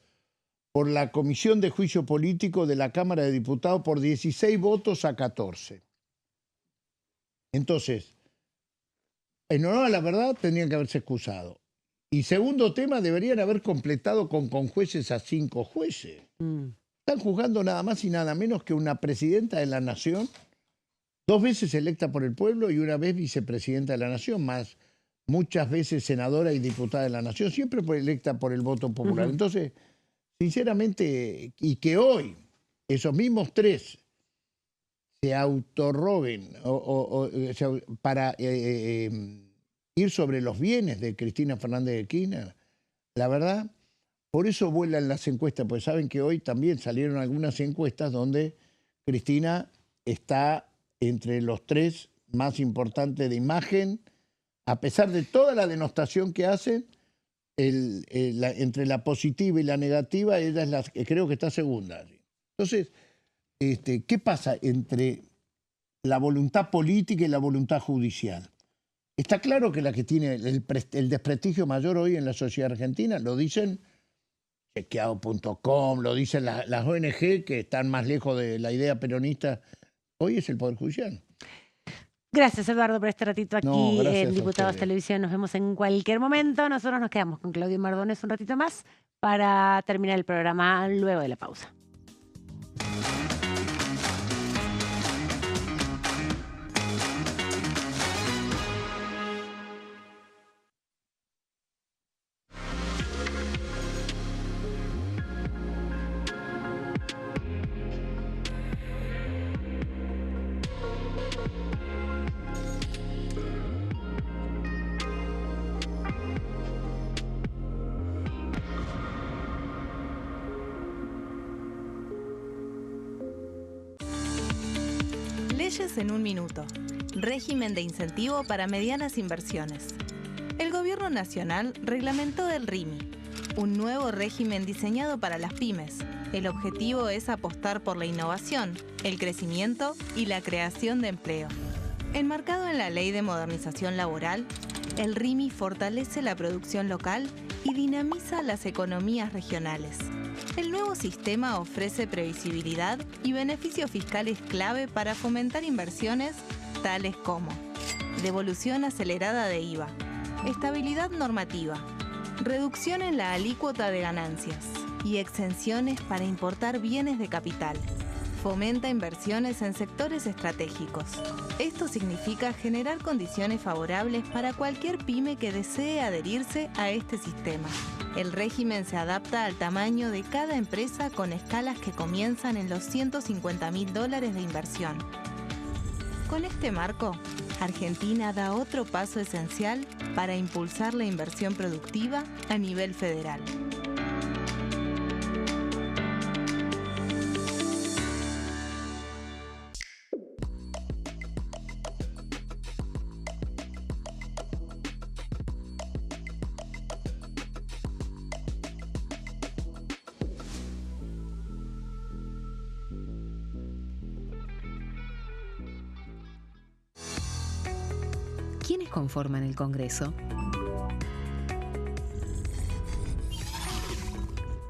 por la Comisión de Juicio Político de la Cámara de Diputados por 16 votos a 14. Entonces, en honor a la verdad, tendrían que haberse excusado. Y segundo tema, deberían haber completado con jueces a 5 jueces. Están juzgando nada más y nada menos que una presidenta de la Nación, 2 veces electa por el pueblo y una vez vicepresidenta de la Nación, más muchas veces senadora y diputada de la Nación, siempre electa por el voto popular. Entonces, sinceramente, y que hoy esos mismos 3 se autorroguen para ir sobre los bienes de Cristina Fernández de Kirchner, la verdad, por eso vuelan las encuestas, porque saben que hoy también salieron algunas encuestas donde Cristina está entre los 3 más importantes de imagen, a pesar de toda la denostación que hacen, entre la positiva y la negativa, ella es creo que está segunda. Entonces, ¿qué pasa entre la voluntad política y la voluntad judicial? Está claro que la que tiene el desprestigio mayor hoy en la sociedad argentina, lo dicen chequeado.com, lo dicen las ONG que están más lejos de la idea peronista, hoy es el Poder Judicial. Gracias, Eduardo, por este ratito aquí en Diputados a Televisión. Nos vemos en cualquier momento. Nosotros nos quedamos con Claudio Mardones un ratito más para terminar el programa luego de la pausa. Leyes en un minuto. Régimen de incentivo para medianas inversiones. El Gobierno Nacional reglamentó el RIMI, un nuevo régimen diseñado para las pymes. El objetivo es apostar por la innovación, el crecimiento y la creación de empleo. Enmarcado en la Ley de Modernización Laboral, el RIMI fortalece la producción local y dinamiza las economías regionales. El nuevo sistema ofrece previsibilidad y beneficios fiscales clave para fomentar inversiones tales como devolución acelerada de IVA, estabilidad normativa, reducción en la alícuota de ganancias y exenciones para importar bienes de capital. Fomenta inversiones en sectores estratégicos. Esto significa generar condiciones favorables para cualquier pyme que desee adherirse a este sistema. El régimen se adapta al tamaño de cada empresa con escalas que comienzan en los $150.000 de inversión. Con este marco, Argentina da otro paso esencial para impulsar la inversión productiva a nivel federal. ¿Quiénes conforman el Congreso?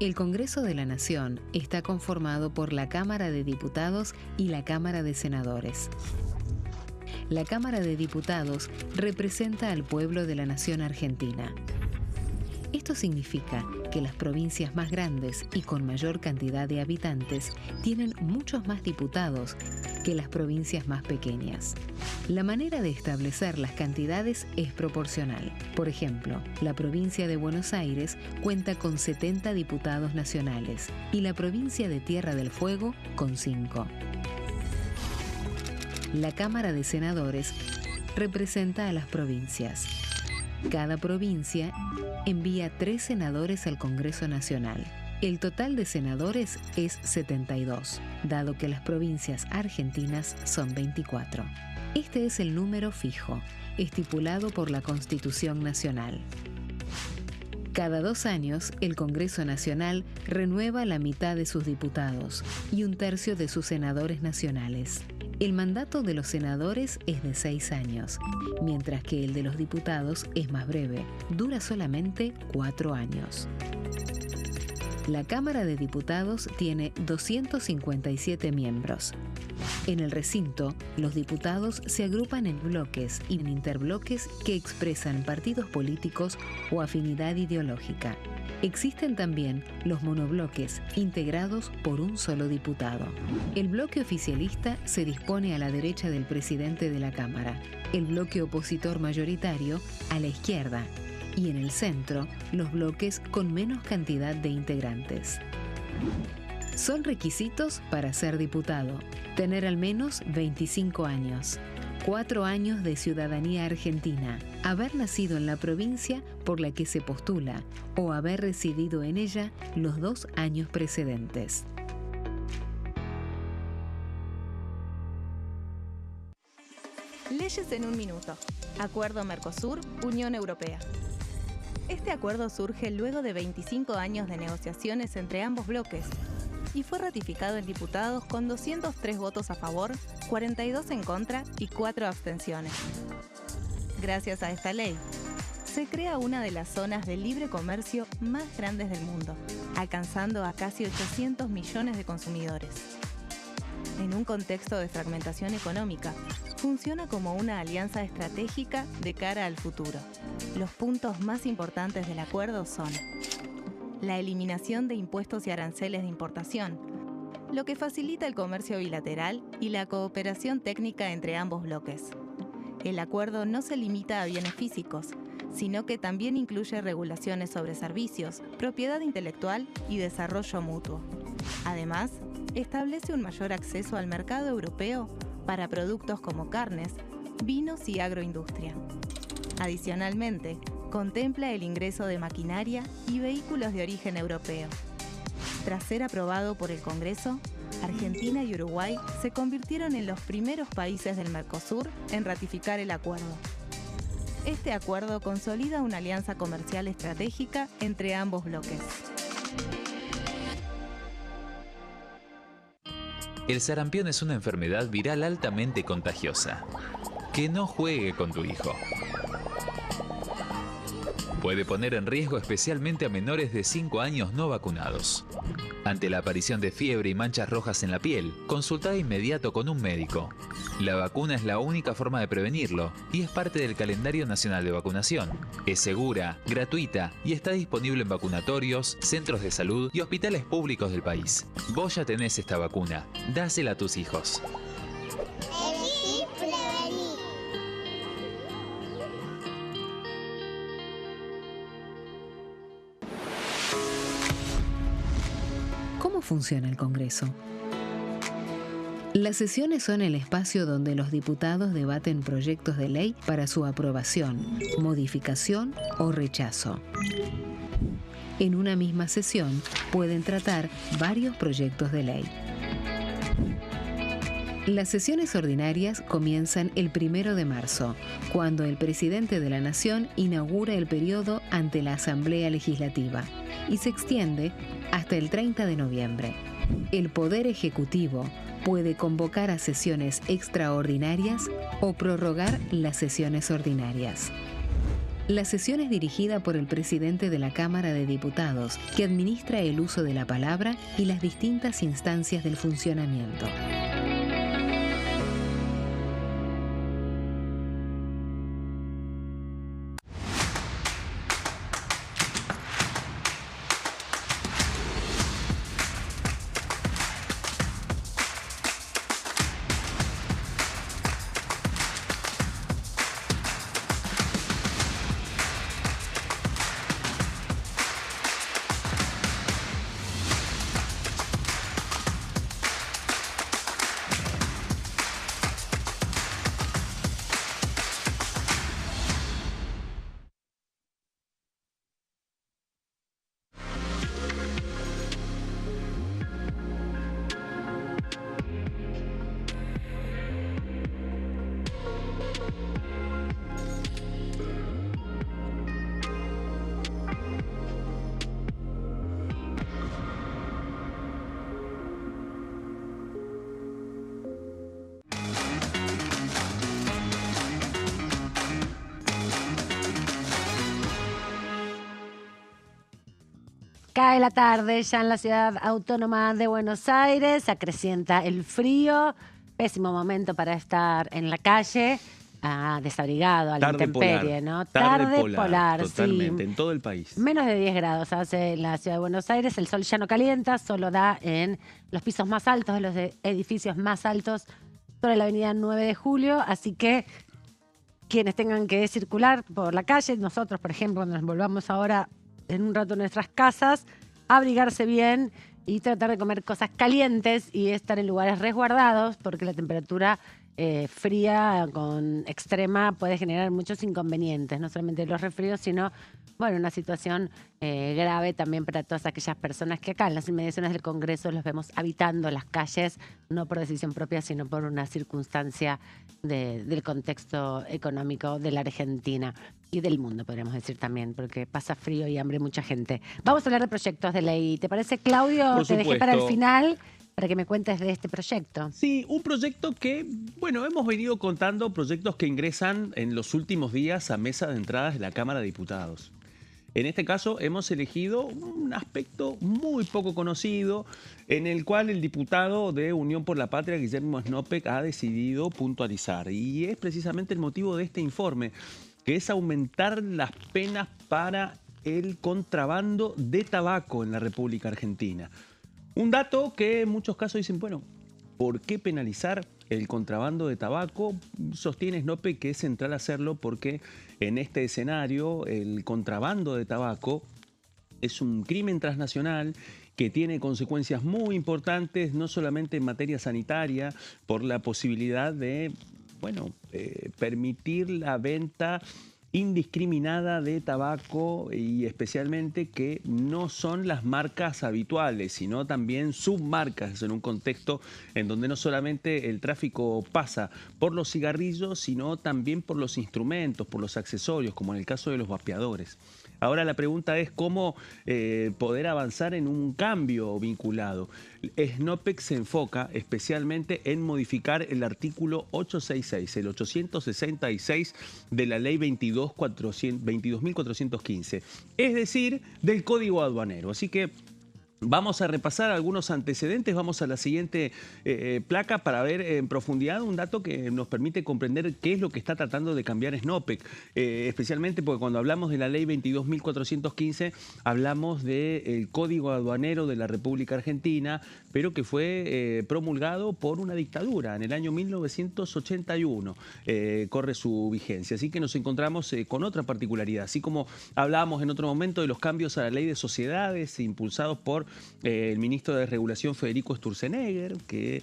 El Congreso de la Nación está conformado por la Cámara de Diputados y la Cámara de Senadores. La Cámara de Diputados representa al pueblo de la nación argentina. Esto significa que las provincias más grandes y con mayor cantidad de habitantes tienen muchos más diputados que las provincias más pequeñas. La manera de establecer las cantidades es proporcional. Por ejemplo, la provincia de Buenos Aires cuenta con 70 diputados nacionales y la provincia de Tierra del Fuego con 5. La Cámara de Senadores representa a las provincias. Cada provincia envía 3 senadores al Congreso Nacional. El total de senadores es 72, dado que las provincias argentinas son 24. Este es el número fijo, estipulado por la Constitución Nacional. Cada 2 años, el Congreso Nacional renueva la mitad de sus diputados y 1/3 de sus senadores nacionales. El mandato de los senadores es de 6 años, mientras que el de los diputados es más breve, dura solamente 4 años. La Cámara de Diputados tiene 257 miembros. En el recinto, los diputados se agrupan en bloques y en interbloques que expresan partidos políticos o afinidad ideológica. Existen también los monobloques, integrados por un solo diputado. El bloque oficialista se dispone a la derecha del presidente de la Cámara, el bloque opositor mayoritario a la izquierda, y en el centro, los bloques con menos cantidad de integrantes. Son requisitos para ser diputado: tener al menos 25 años, 4 años de ciudadanía argentina, haber nacido en la provincia por la que se postula o haber residido en ella los 2 años precedentes. Leyes en un minuto. Acuerdo Mercosur-Unión Europea. Este acuerdo surge luego de 25 años de negociaciones entre ambos bloques y fue ratificado en diputados con 203 votos a favor, 42 en contra y 4 abstenciones. Gracias a esta ley, se crea una de las zonas de libre comercio más grandes del mundo, alcanzando a casi 800 millones de consumidores. En un contexto de fragmentación económica, funciona como una alianza estratégica de cara al futuro. Los puntos más importantes del acuerdo son: la eliminación de impuestos y aranceles de importación, lo que facilita el comercio bilateral y la cooperación técnica entre ambos bloques. El acuerdo no se limita a bienes físicos, sino que también incluye regulaciones sobre servicios, propiedad intelectual y desarrollo mutuo. Además, establece un mayor acceso al mercado europeo para productos como carnes, vinos y agroindustria. Adicionalmente, contempla el ingreso de maquinaria y vehículos de origen europeo. Tras ser aprobado por el Congreso, Argentina y Uruguay se convirtieron en los primeros países del Mercosur en ratificar el acuerdo. Este acuerdo consolida una alianza comercial estratégica entre ambos bloques. El sarampión es una enfermedad viral altamente contagiosa. Que no juegue con tu hijo. Puede poner en riesgo especialmente a menores de 5 años no vacunados. Ante la aparición de fiebre y manchas rojas en la piel, consulta de inmediato con un médico. La vacuna es la única forma de prevenirlo y es parte del calendario nacional de vacunación. Es segura, gratuita y está disponible en vacunatorios, centros de salud y hospitales públicos del país. Vos ya tenés esta vacuna. Dásela a tus hijos. Elegí prevenir. ¿Cómo funciona el Congreso? Las sesiones son el espacio donde los diputados debaten proyectos de ley para su aprobación, modificación o rechazo. En una misma sesión pueden tratar varios proyectos de ley. Las sesiones ordinarias comienzan el 1 de marzo, cuando el presidente de la Nación inaugura el periodo ante la Asamblea Legislativa y se extiende hasta el 30 de noviembre. El Poder Ejecutivo puede convocar a sesiones extraordinarias o prorrogar las sesiones ordinarias. La sesión es dirigida por el presidente de la Cámara de Diputados, que administra el uso de la palabra y las distintas instancias del funcionamiento. Cae la tarde ya en la ciudad autónoma de Buenos Aires, acrecienta el frío, pésimo momento para estar en la calle, desabrigado, a la intemperie, ¿no? Tarde polar, sí. totalmente, en todo el país. Menos de 10 grados hace en la ciudad de Buenos Aires, el sol ya no calienta, solo da en los pisos más altos, de los edificios más altos, sobre la avenida 9 de Julio, así que quienes tengan que circular por la calle, nosotros, por ejemplo, cuando nos volvamos ahora en un rato a nuestras casas, abrigarse bien y tratar de comer cosas calientes y estar en lugares resguardados, porque la temperatura fría con extrema puede generar muchos inconvenientes, no solamente los resfríos, sino bueno, una situación grave también para todas aquellas personas que acá en las inmediaciones del Congreso los vemos habitando las calles, no por decisión propia, sino por una circunstancia del contexto económico de la Argentina y del mundo, podríamos decir también, porque pasa frío y hambre mucha gente. Vamos a hablar de proyectos de ley. ¿Te parece, Claudio? Por Te dejé para el supuesto. final para que me cuentes de este proyecto. Sí, un proyecto que, bueno, hemos venido contando proyectos que ingresan en los últimos días a mesa de entradas de la Cámara de Diputados. En este caso hemos elegido un aspecto muy poco conocido en el cual el diputado de Unión por la Patria, Guillermo Snopek, ha decidido puntualizar. Y es precisamente el motivo de este informe, que es aumentar las penas para el contrabando de tabaco en la República Argentina. Un dato que en muchos casos dicen, bueno, ¿por qué penalizar el contrabando de tabaco? Sostiene Snopek que es central hacerlo porque en este escenario el contrabando de tabaco es un crimen transnacional que tiene consecuencias muy importantes, no solamente en materia sanitaria, por la posibilidad de, bueno, permitir la venta indiscriminada de tabaco y especialmente que no son las marcas habituales, sino también submarcas en un contexto en donde no solamente el tráfico pasa por los cigarrillos, sino también por los instrumentos, por los accesorios, como en el caso de los vapeadores. Ahora la pregunta es cómo poder avanzar en un cambio vinculado. Snopek se enfoca especialmente en modificar el artículo 866, el 866 de la ley 22.415, es decir, del Código Aduanero. Así que vamos a repasar algunos antecedentes, vamos a la siguiente placa para ver en profundidad un dato que nos permite comprender qué es lo que está tratando de cambiar Snopek, especialmente porque cuando hablamos de la ley 22.415 hablamos del Código Aduanero de la República Argentina, pero que fue promulgado por una dictadura en el año 1981, corre su vigencia. Así que nos encontramos con otra particularidad, así como hablábamos en otro momento de los cambios a la ley de sociedades impulsados por el ministro de Regulación Federico Sturzenegger, que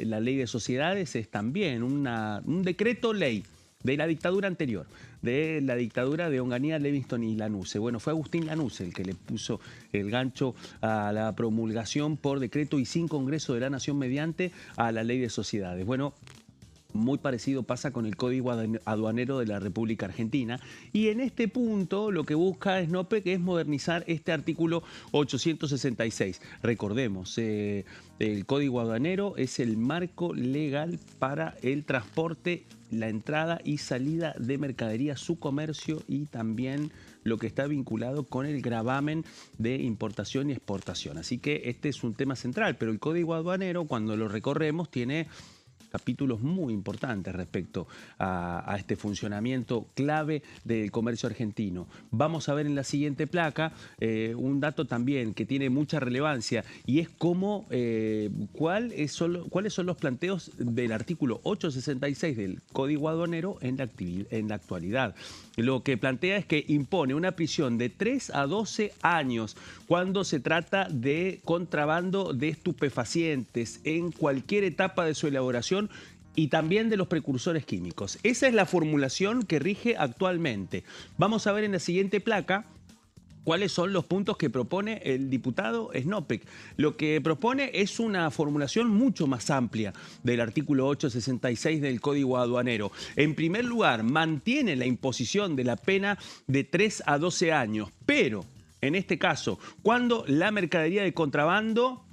la ley de sociedades es también un decreto ley de la dictadura anterior, de la dictadura de Onganía, Levingston y Lanuse. Bueno, fue Agustín Lanuse el que le puso el gancho a la promulgación por decreto y sin Congreso de la Nación mediante a la ley de sociedades. Bueno, muy parecido pasa con el Código Aduanero de la República Argentina. Y en este punto lo que busca Snopek es modernizar este artículo 866. Recordemos, el Código Aduanero es el marco legal para el transporte, la entrada y salida de mercadería, su comercio y también lo que está vinculado con el gravamen de importación y exportación. Así que este es un tema central, pero el Código Aduanero, cuando lo recorremos, tiene capítulos muy importantes respecto a este funcionamiento clave del comercio argentino. Vamos a ver en la siguiente placa un dato también que tiene mucha relevancia y es cómo, cuáles son los planteos del artículo 866 del Código Aduanero en la actualidad. Lo que plantea es que impone una prisión de 3 a 12 años cuando se trata de contrabando de estupefacientes en cualquier etapa de su elaboración y también de los precursores químicos. Esa es la formulación que rige actualmente. Vamos a ver en la siguiente placa cuáles son los puntos que propone el diputado Snopek. Lo que propone es una formulación mucho más amplia del artículo 866 del Código Aduanero. En primer lugar, mantiene la imposición de la pena de 3 a 12 años, pero en este caso, cuando la mercadería de contrabando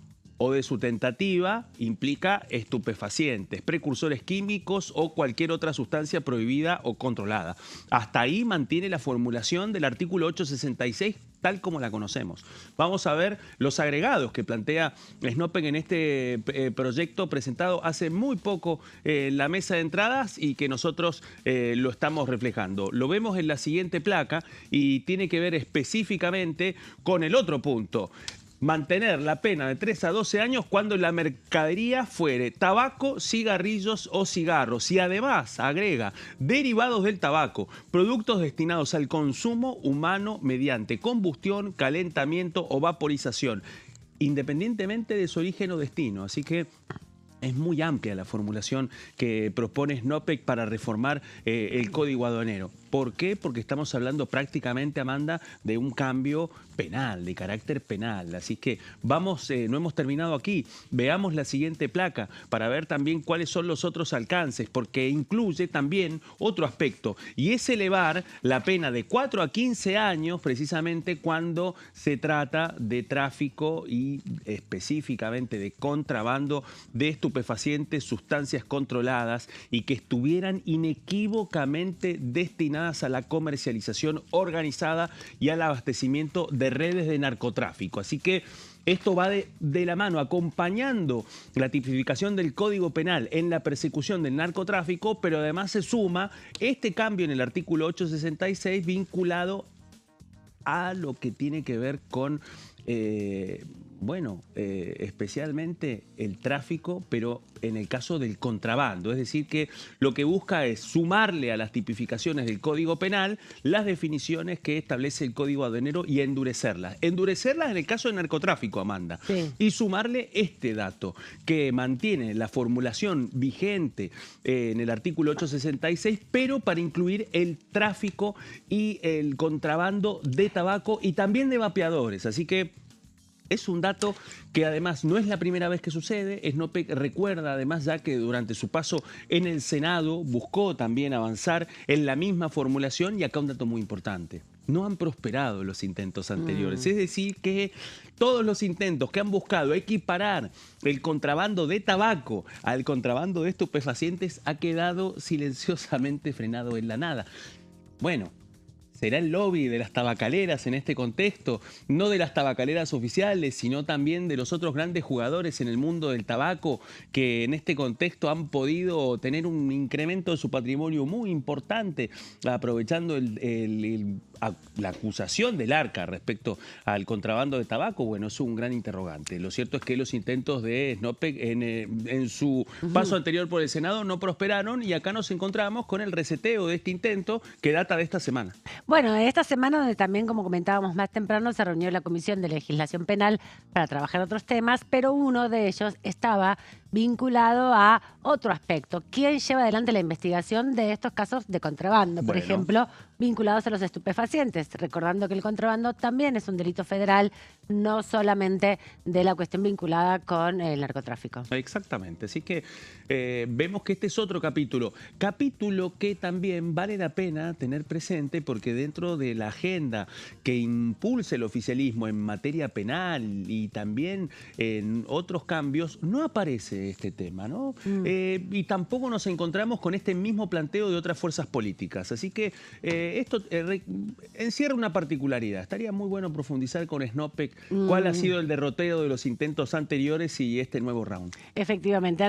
o de su tentativa implica estupefacientes, precursores químicos o cualquier otra sustancia prohibida o controlada. Hasta ahí mantiene la formulación del artículo 866 tal como la conocemos. Vamos a ver los agregados que plantea SNOPEC en este proyecto presentado hace muy poco en la mesa de entradas y que nosotros lo estamos reflejando. Lo vemos en la siguiente placa y tiene que ver específicamente con el otro punto. Mantener la pena de 3 a 12 años cuando la mercadería fuere tabaco, cigarrillos o cigarros. Y además, agrega, derivados del tabaco, productos destinados al consumo humano mediante combustión, calentamiento o vaporización, independientemente de su origen o destino. Así que es muy amplia la formulación que propone SNOPEC para reformar el Código Aduanero. ¿Por qué? Porque estamos hablando prácticamente, Amanda, de un cambio penal, de carácter penal. Así que vamos, no hemos terminado aquí. Veamos la siguiente placa para ver también cuáles son los otros alcances, porque incluye también otro aspecto, y es elevar la pena de 4 a 15 años precisamente cuando se trata de tráfico y específicamente de contrabando de estupefacientes, sustancias controladas y que estuvieran inequívocamente destinadas a la comercialización organizada y al abastecimiento de redes de narcotráfico. Así que esto va de la mano, acompañando la tipificación del Código Penal en la persecución del narcotráfico, pero además se suma este cambio en el artículo 866 vinculado a lo que tiene que ver con especialmente el tráfico, pero en el caso del contrabando. Es decir, que lo que busca es sumarle a las tipificaciones del Código Penal las definiciones que establece el Código Aduanero y endurecerlas. Endurecerlas en el caso del narcotráfico, Amanda. Sí. Y sumarle este dato, que mantiene la formulación vigente en el artículo 866, pero para incluir el tráfico y el contrabando de tabaco y también de vapeadores. Así que es un dato que además no es la primera vez que sucede. SNOPEC recuerda además ya que durante su paso en el Senado buscó también avanzar en la misma formulación, y acá un dato muy importante. No han prosperado los intentos anteriores. Es decir, que todos los intentos que han buscado equiparar el contrabando de tabaco al contrabando de estupefacientes ha quedado silenciosamente frenado en la nada. Bueno, ¿será el lobby de las tabacaleras en este contexto? No de las tabacaleras oficiales, sino también de los otros grandes jugadores en el mundo del tabaco que en este contexto han podido tener un incremento de su patrimonio muy importante, aprovechando la acusación del ARCA respecto al contrabando de tabaco. Bueno, es un gran interrogante. Lo cierto es que los intentos de SNOPEC en su paso anterior por el Senado no prosperaron, y acá nos encontramos con el reseteo de este intento que data de esta semana. Bueno, esta semana donde también, como comentábamos más temprano, se reunió la Comisión de Legislación Penal para trabajar otros temas, pero uno de ellos estaba vinculado a otro aspecto. ¿Quién lleva adelante la investigación de estos casos de contrabando? Por ejemplo, vinculados a los estupefacientes, recordando que el contrabando también es un delito federal, no solamente de la cuestión vinculada con el narcotráfico. Exactamente, así que vemos que este es otro capítulo que también vale la pena tener presente, porque dentro de la agenda que impulsa el oficialismo en materia penal y también en otros cambios, no aparece este tema, ¿no? Y tampoco nos encontramos con este mismo planteo de otras fuerzas políticas. Así que esto encierra una particularidad. Estaría muy bueno profundizar con SNOPEC cuál ha sido el derrotero de los intentos anteriores y este nuevo round. Efectivamente,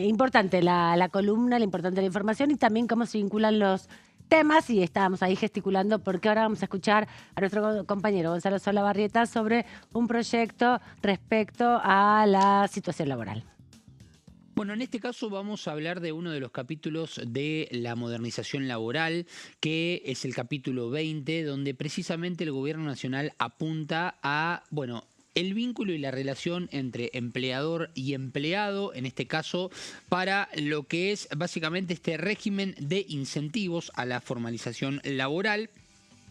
importante la columna, importante la información y también cómo se vinculan los temas, y estábamos ahí gesticulando porque ahora vamos a escuchar a nuestro compañero Gonzalo Solabarrieta sobre un proyecto respecto a la situación laboral. Bueno, en este caso vamos a hablar de uno de los capítulos de la modernización laboral, que es el capítulo 20, donde precisamente el Gobierno Nacional apunta a, el vínculo y la relación entre empleador y empleado, en este caso, para lo que es básicamente este régimen de incentivos a la formalización laboral.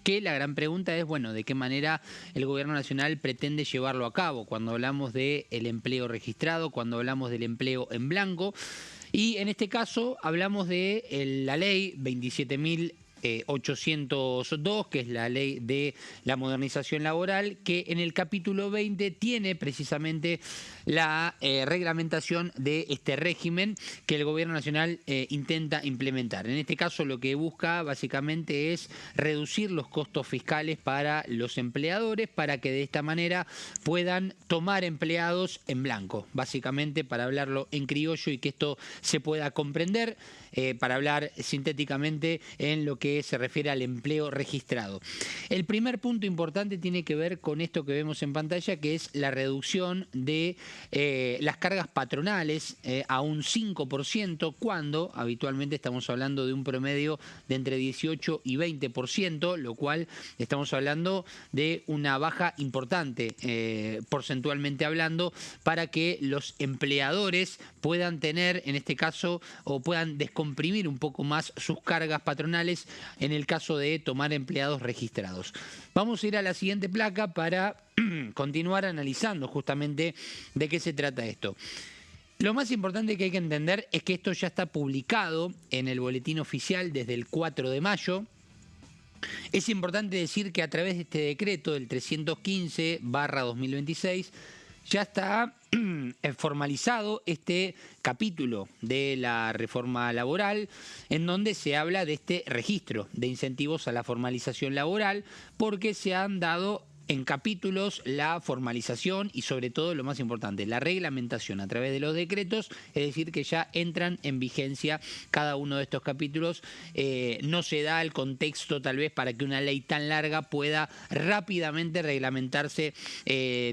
Que la gran pregunta es, ¿de qué manera el Gobierno Nacional pretende llevarlo a cabo? Cuando hablamos del empleo registrado, cuando hablamos del empleo en blanco. Y en este caso hablamos de la ley 27.000 802, que es la ley de la modernización laboral, que en el capítulo 20 tiene precisamente la reglamentación de este régimen que el Gobierno Nacional intenta implementar. En este caso lo que busca básicamente es reducir los costos fiscales para los empleadores para que de esta manera puedan tomar empleados en blanco, básicamente para hablarlo en criollo y que esto se pueda comprender, para hablar sintéticamente en lo que se refiere al empleo registrado. El primer punto importante tiene que ver con esto que vemos en pantalla, que es la reducción de las cargas patronales a un 5%, cuando habitualmente estamos hablando de un promedio de entre 18 y 20%, lo cual estamos hablando de una baja importante, porcentualmente hablando, para que los empleadores puedan tener, en este caso, o puedan descomprimir un poco más sus cargas patronales en el caso de tomar empleados registrados. Vamos a ir a la siguiente placa para continuar analizando justamente de qué se trata esto. Lo más importante que hay que entender es que esto ya está publicado en el boletín oficial desde el 4 de mayo. Es importante decir que a través de este decreto, el 315/2026, ya está formalizado este capítulo de la reforma laboral en donde se habla de este registro de incentivos a la formalización laboral, porque se han dado en capítulos la formalización y sobre todo lo más importante, la reglamentación a través de los decretos, es decir que ya entran en vigencia cada uno de estos capítulos. No se da el contexto tal vez para que una ley tan larga pueda rápidamente reglamentarse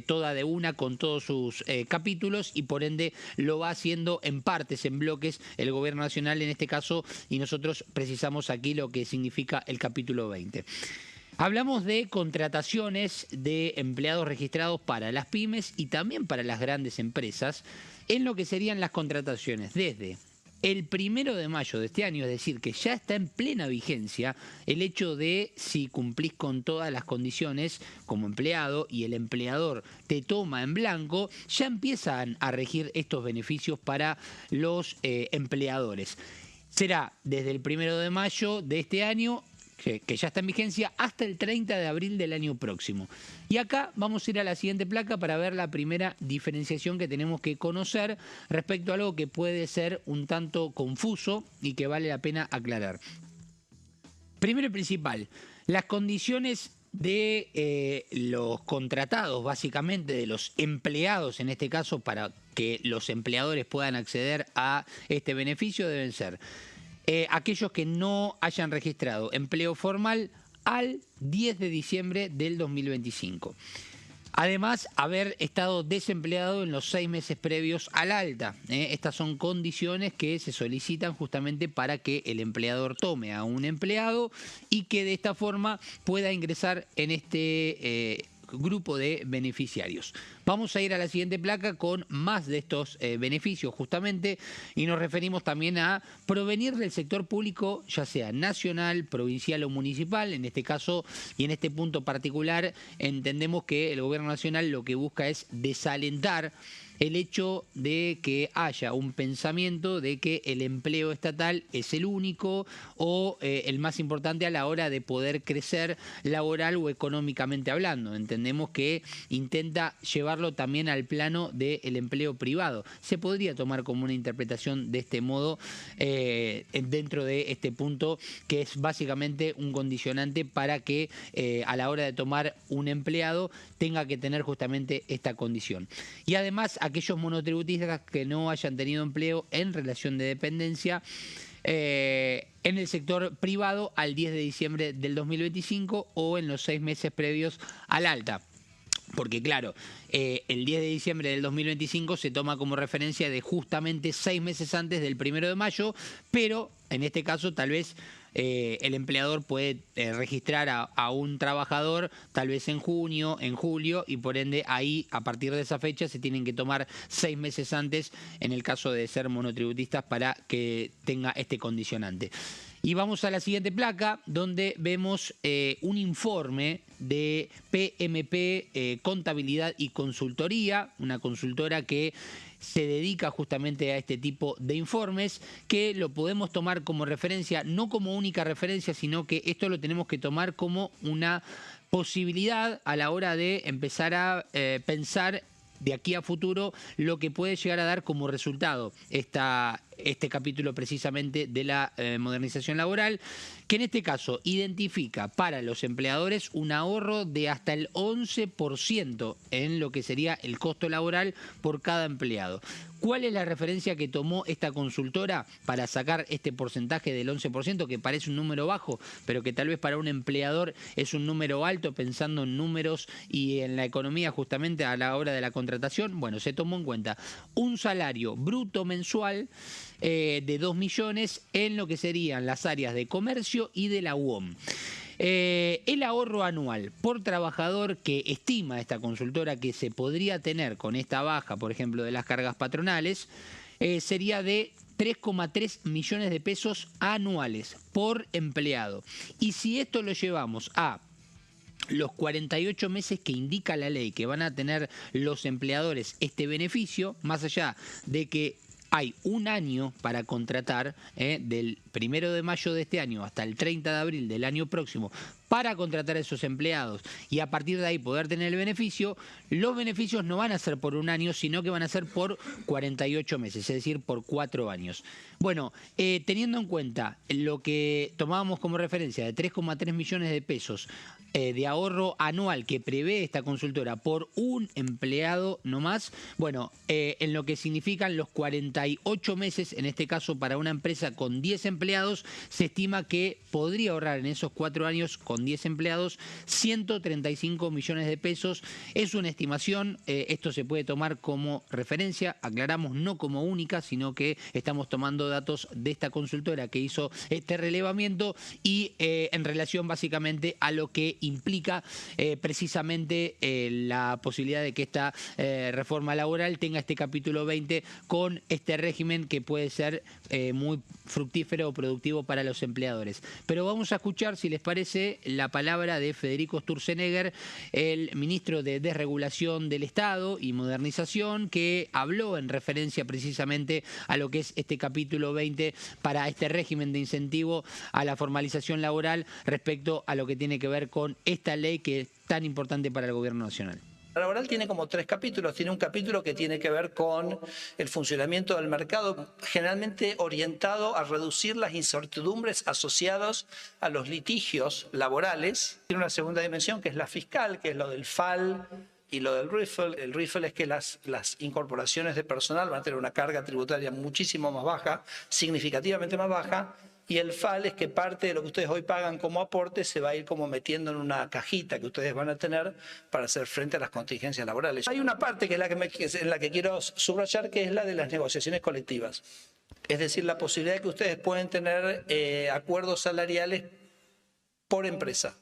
toda de una con todos sus capítulos, y por ende lo va haciendo en partes, en bloques, el Gobierno Nacional en este caso, y nosotros precisamos aquí lo que significa el capítulo 20. Hablamos de contrataciones de empleados registrados para las pymes y también para las grandes empresas, en lo que serían las contrataciones desde el 1 de mayo de este año, es decir, que ya está en plena vigencia el hecho de si cumplís con todas las condiciones como empleado y el empleador te toma en blanco, ya empiezan a regir estos beneficios para los empleadores. Será desde el 1 de mayo de este año, que ya está en vigencia, hasta el 30 de abril del año próximo. Y acá vamos a ir a la siguiente placa para ver la primera diferenciación que tenemos que conocer respecto a algo que puede ser un tanto confuso y que vale la pena aclarar. Primero y principal, las condiciones de los contratados, básicamente de los empleados en este caso, para que los empleadores puedan acceder a este beneficio deben ser aquellos que no hayan registrado empleo formal al 10 de diciembre del 2025. Además, haber estado desempleado en los 6 meses previos al alta. Estas son condiciones que se solicitan justamente para que el empleador tome a un empleado y que de esta forma pueda ingresar en este grupo de beneficiarios. Vamos a ir a la siguiente placa con más de estos beneficios justamente, y nos referimos también a provenir del sector público, ya sea nacional, provincial o municipal. En este caso y en este punto particular entendemos que el Gobierno Nacional lo que busca es desalentar el hecho de que haya un pensamiento de que el empleo estatal es el único o el más importante a la hora de poder crecer laboral o económicamente hablando. Entendemos que intenta llevarlo también al plano del empleo privado. Se podría tomar como una interpretación de este modo dentro de este punto, que es básicamente un condicionante para que a la hora de tomar un empleado tenga que tener justamente esta condición. Y además aquellos monotributistas que no hayan tenido empleo en relación de dependencia en el sector privado al 10 de diciembre del 2025 o en los 6 meses previos al alta. Porque claro, el 10 de diciembre del 2025 se toma como referencia de justamente 6 meses antes del 1 de mayo, pero en este caso tal vez el empleador puede registrar a un trabajador tal vez en junio, en julio, y por ende ahí a partir de esa fecha se tienen que tomar 6 meses antes en el caso de ser monotributistas para que tenga este condicionante. Y vamos a la siguiente placa, donde vemos un informe de PMP Contabilidad y Consultoría, una consultora que se dedica justamente a este tipo de informes, que lo podemos tomar como referencia, no como única referencia, sino que esto lo tenemos que tomar como una posibilidad a la hora de empezar a pensar de aquí a futuro lo que puede llegar a dar como resultado este capítulo precisamente de la modernización laboral, que en este caso identifica para los empleadores un ahorro de hasta el 11% en lo que sería el costo laboral por cada empleado. ¿Cuál es la referencia que tomó esta consultora para sacar este porcentaje del 11%, que parece un número bajo, pero que tal vez para un empleador es un número alto, pensando en números y en la economía justamente a la hora de la contratación? Bueno, se tomó en cuenta un salario bruto mensual de 2 millones en lo que serían las áreas de comercio y de la UOM. El ahorro anual por trabajador que estima esta consultora que se podría tener con esta baja, por ejemplo, de las cargas patronales, sería de 3,3 millones de pesos anuales por empleado. Y si esto lo llevamos a los 48 meses que indica la ley que van a tener los empleadores este beneficio, más allá de que hay un año para contratar, del 1 de mayo de este año hasta el 30 de abril del año próximo, para contratar a esos empleados y a partir de ahí poder tener el beneficio, los beneficios no van a ser por un año, sino que van a ser por 48 meses, es decir, por 4 años. Bueno, teniendo en cuenta lo que tomábamos como referencia de 3,3 millones de pesos de ahorro anual que prevé esta consultora por un empleado nomás, bueno, en lo que significan los 48 meses, en este caso para una empresa con 10 empleados, se estima que podría ahorrar en esos 4 años con 10 empleados 135 millones de pesos. Es una estimación, esto se puede tomar como referencia, aclaramos, no como única, sino que estamos tomando datos de esta consultora que hizo este relevamiento y en relación básicamente a lo que implica precisamente la posibilidad de que esta reforma laboral tenga este capítulo 20 con este régimen que puede ser muy fructífero o productivo para los empleadores. Pero vamos a escuchar, si les parece, la palabra de Federico Sturzenegger, el ministro de Desregulación del Estado y Modernización, que habló en referencia precisamente a lo que es este capítulo 20 para este régimen de incentivo a la formalización laboral respecto a lo que tiene que ver con esta ley que es tan importante para el gobierno nacional. La laboral tiene como 3 capítulos. Tiene un capítulo que tiene que ver con el funcionamiento del mercado, generalmente orientado a reducir las incertidumbres asociadas a los litigios laborales. Tiene una segunda dimensión que es la fiscal, que es lo del FAL y lo del RIFL. El RIFL es que las incorporaciones de personal van a tener una carga tributaria muchísimo más baja, significativamente más baja. Y el FAL es que parte de lo que ustedes hoy pagan como aporte se va a ir como metiendo en una cajita que ustedes van a tener para hacer frente a las contingencias laborales. Hay una parte que es en la que quiero subrayar, que es la de las negociaciones colectivas. Es decir, la posibilidad de que ustedes pueden tener acuerdos salariales por empresa.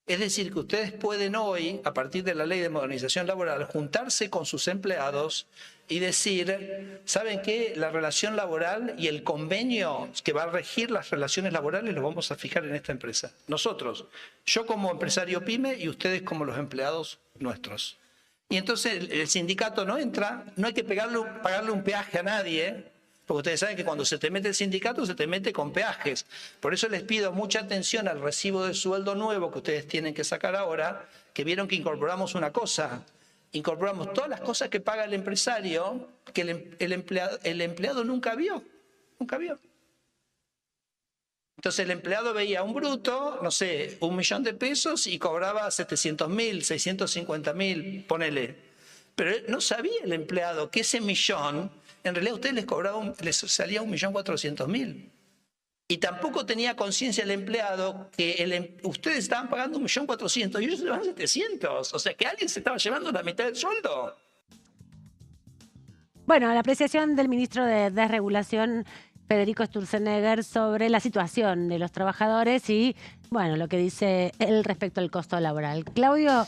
Es decir, que ustedes pueden hoy, a partir de la Ley de Modernización Laboral, juntarse con sus empleados y decir, ¿saben qué? La relación laboral y el convenio que va a regir las relaciones laborales lo vamos a fijar en esta empresa. Nosotros, yo como empresario pyme y ustedes como los empleados nuestros. Y entonces el sindicato no entra, no hay que pagarle un peaje a nadie, porque ustedes saben que cuando se te mete el sindicato se te mete con peajes. Por eso les pido mucha atención al recibo de sueldo nuevo que ustedes tienen que sacar ahora, que vieron que incorporamos una cosa. Incorporamos todas las cosas que paga el empresario que el empleado nunca vio. Nunca vio. Entonces el empleado veía un bruto, no sé, 1 millón de pesos y cobraba 700.000, 650.000, ponele. Pero no sabía el empleado que ese millón, en realidad a ustedes les salía 1.400.000. Y tampoco tenía conciencia el empleado que ustedes estaban pagando 1.400.000 y ellos se llevaban 700. O sea, que alguien se estaba llevando la mitad del sueldo. Bueno, la apreciación del ministro de Desregulación, Federico Sturzenegger, sobre la situación de los trabajadores y, bueno, lo que dice él respecto al costo laboral. Claudio,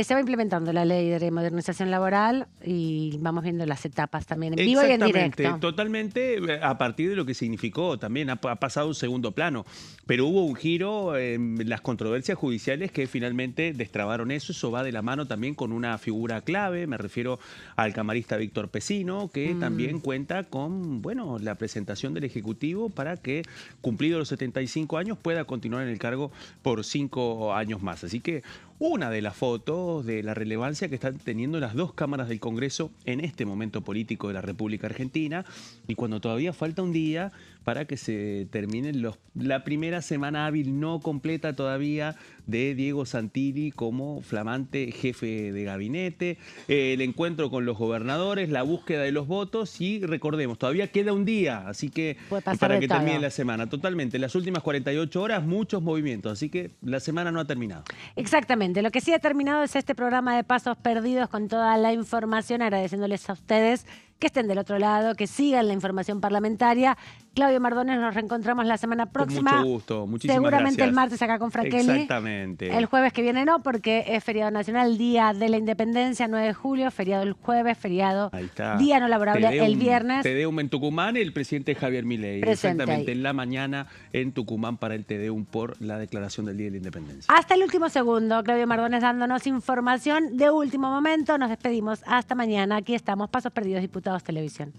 Se va implementando la ley de modernización laboral y vamos viendo las etapas también en vivo y en directo. Totalmente a partir de lo que significó también, ha pasado un segundo plano, pero hubo un giro en las controversias judiciales que finalmente destrabaron eso va de la mano también con una figura clave, me refiero al camarista Víctor Pecino, que también cuenta con, bueno, la presentación del Ejecutivo para que, cumplidos los 75 años, pueda continuar en el cargo por 5 años más. Así que una de las fotos de la relevancia que están teniendo las dos cámaras del Congreso en este momento político de la República Argentina, y cuando todavía falta un día para que se termine la primera semana hábil no completa todavía de Diego Santilli como flamante jefe de gabinete, el encuentro con los gobernadores, la búsqueda de los votos y recordemos, todavía queda un día, así que para que termine la semana. Totalmente, las últimas 48 horas muchos movimientos, así que la semana no ha terminado. Exactamente, lo que sí ha terminado es este programa de Pasos Perdidos con toda la información, agradeciéndoles a ustedes que estén del otro lado, que sigan la información parlamentaria. Claudio Mardones, nos reencontramos la semana próxima. Con mucho gusto, muchísimas Seguramente gracias. El martes acá con Franchelli. Exactamente. El jueves que viene no, porque es feriado nacional, Día de la Independencia, 9 de julio, feriado el jueves, feriado día no laborable el viernes. Tedeum en Tucumán, el presidente Javier Milei. Presente exactamente, ahí. en la mañana en Tucumán para el Tedeum por la declaración del Día de la Independencia. Hasta el último segundo, Claudio Mardones dándonos información de último momento. Nos despedimos. Hasta mañana. Aquí estamos, Pasos Perdidos, Diputados Televisión.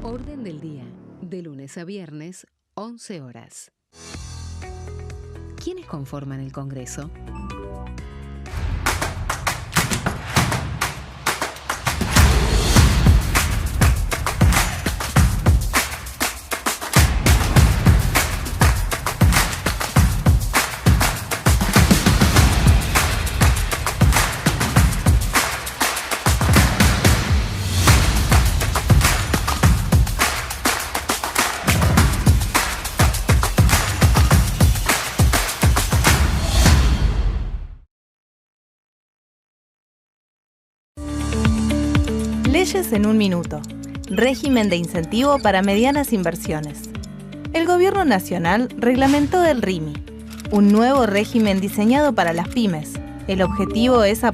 Orden del día, de lunes a viernes, 11 horas. ¿Quiénes conforman el Congreso? Leyes en un minuto. Régimen de incentivo para medianas inversiones. El Gobierno Nacional reglamentó el RIMI, un nuevo régimen diseñado para las pymes. El objetivo es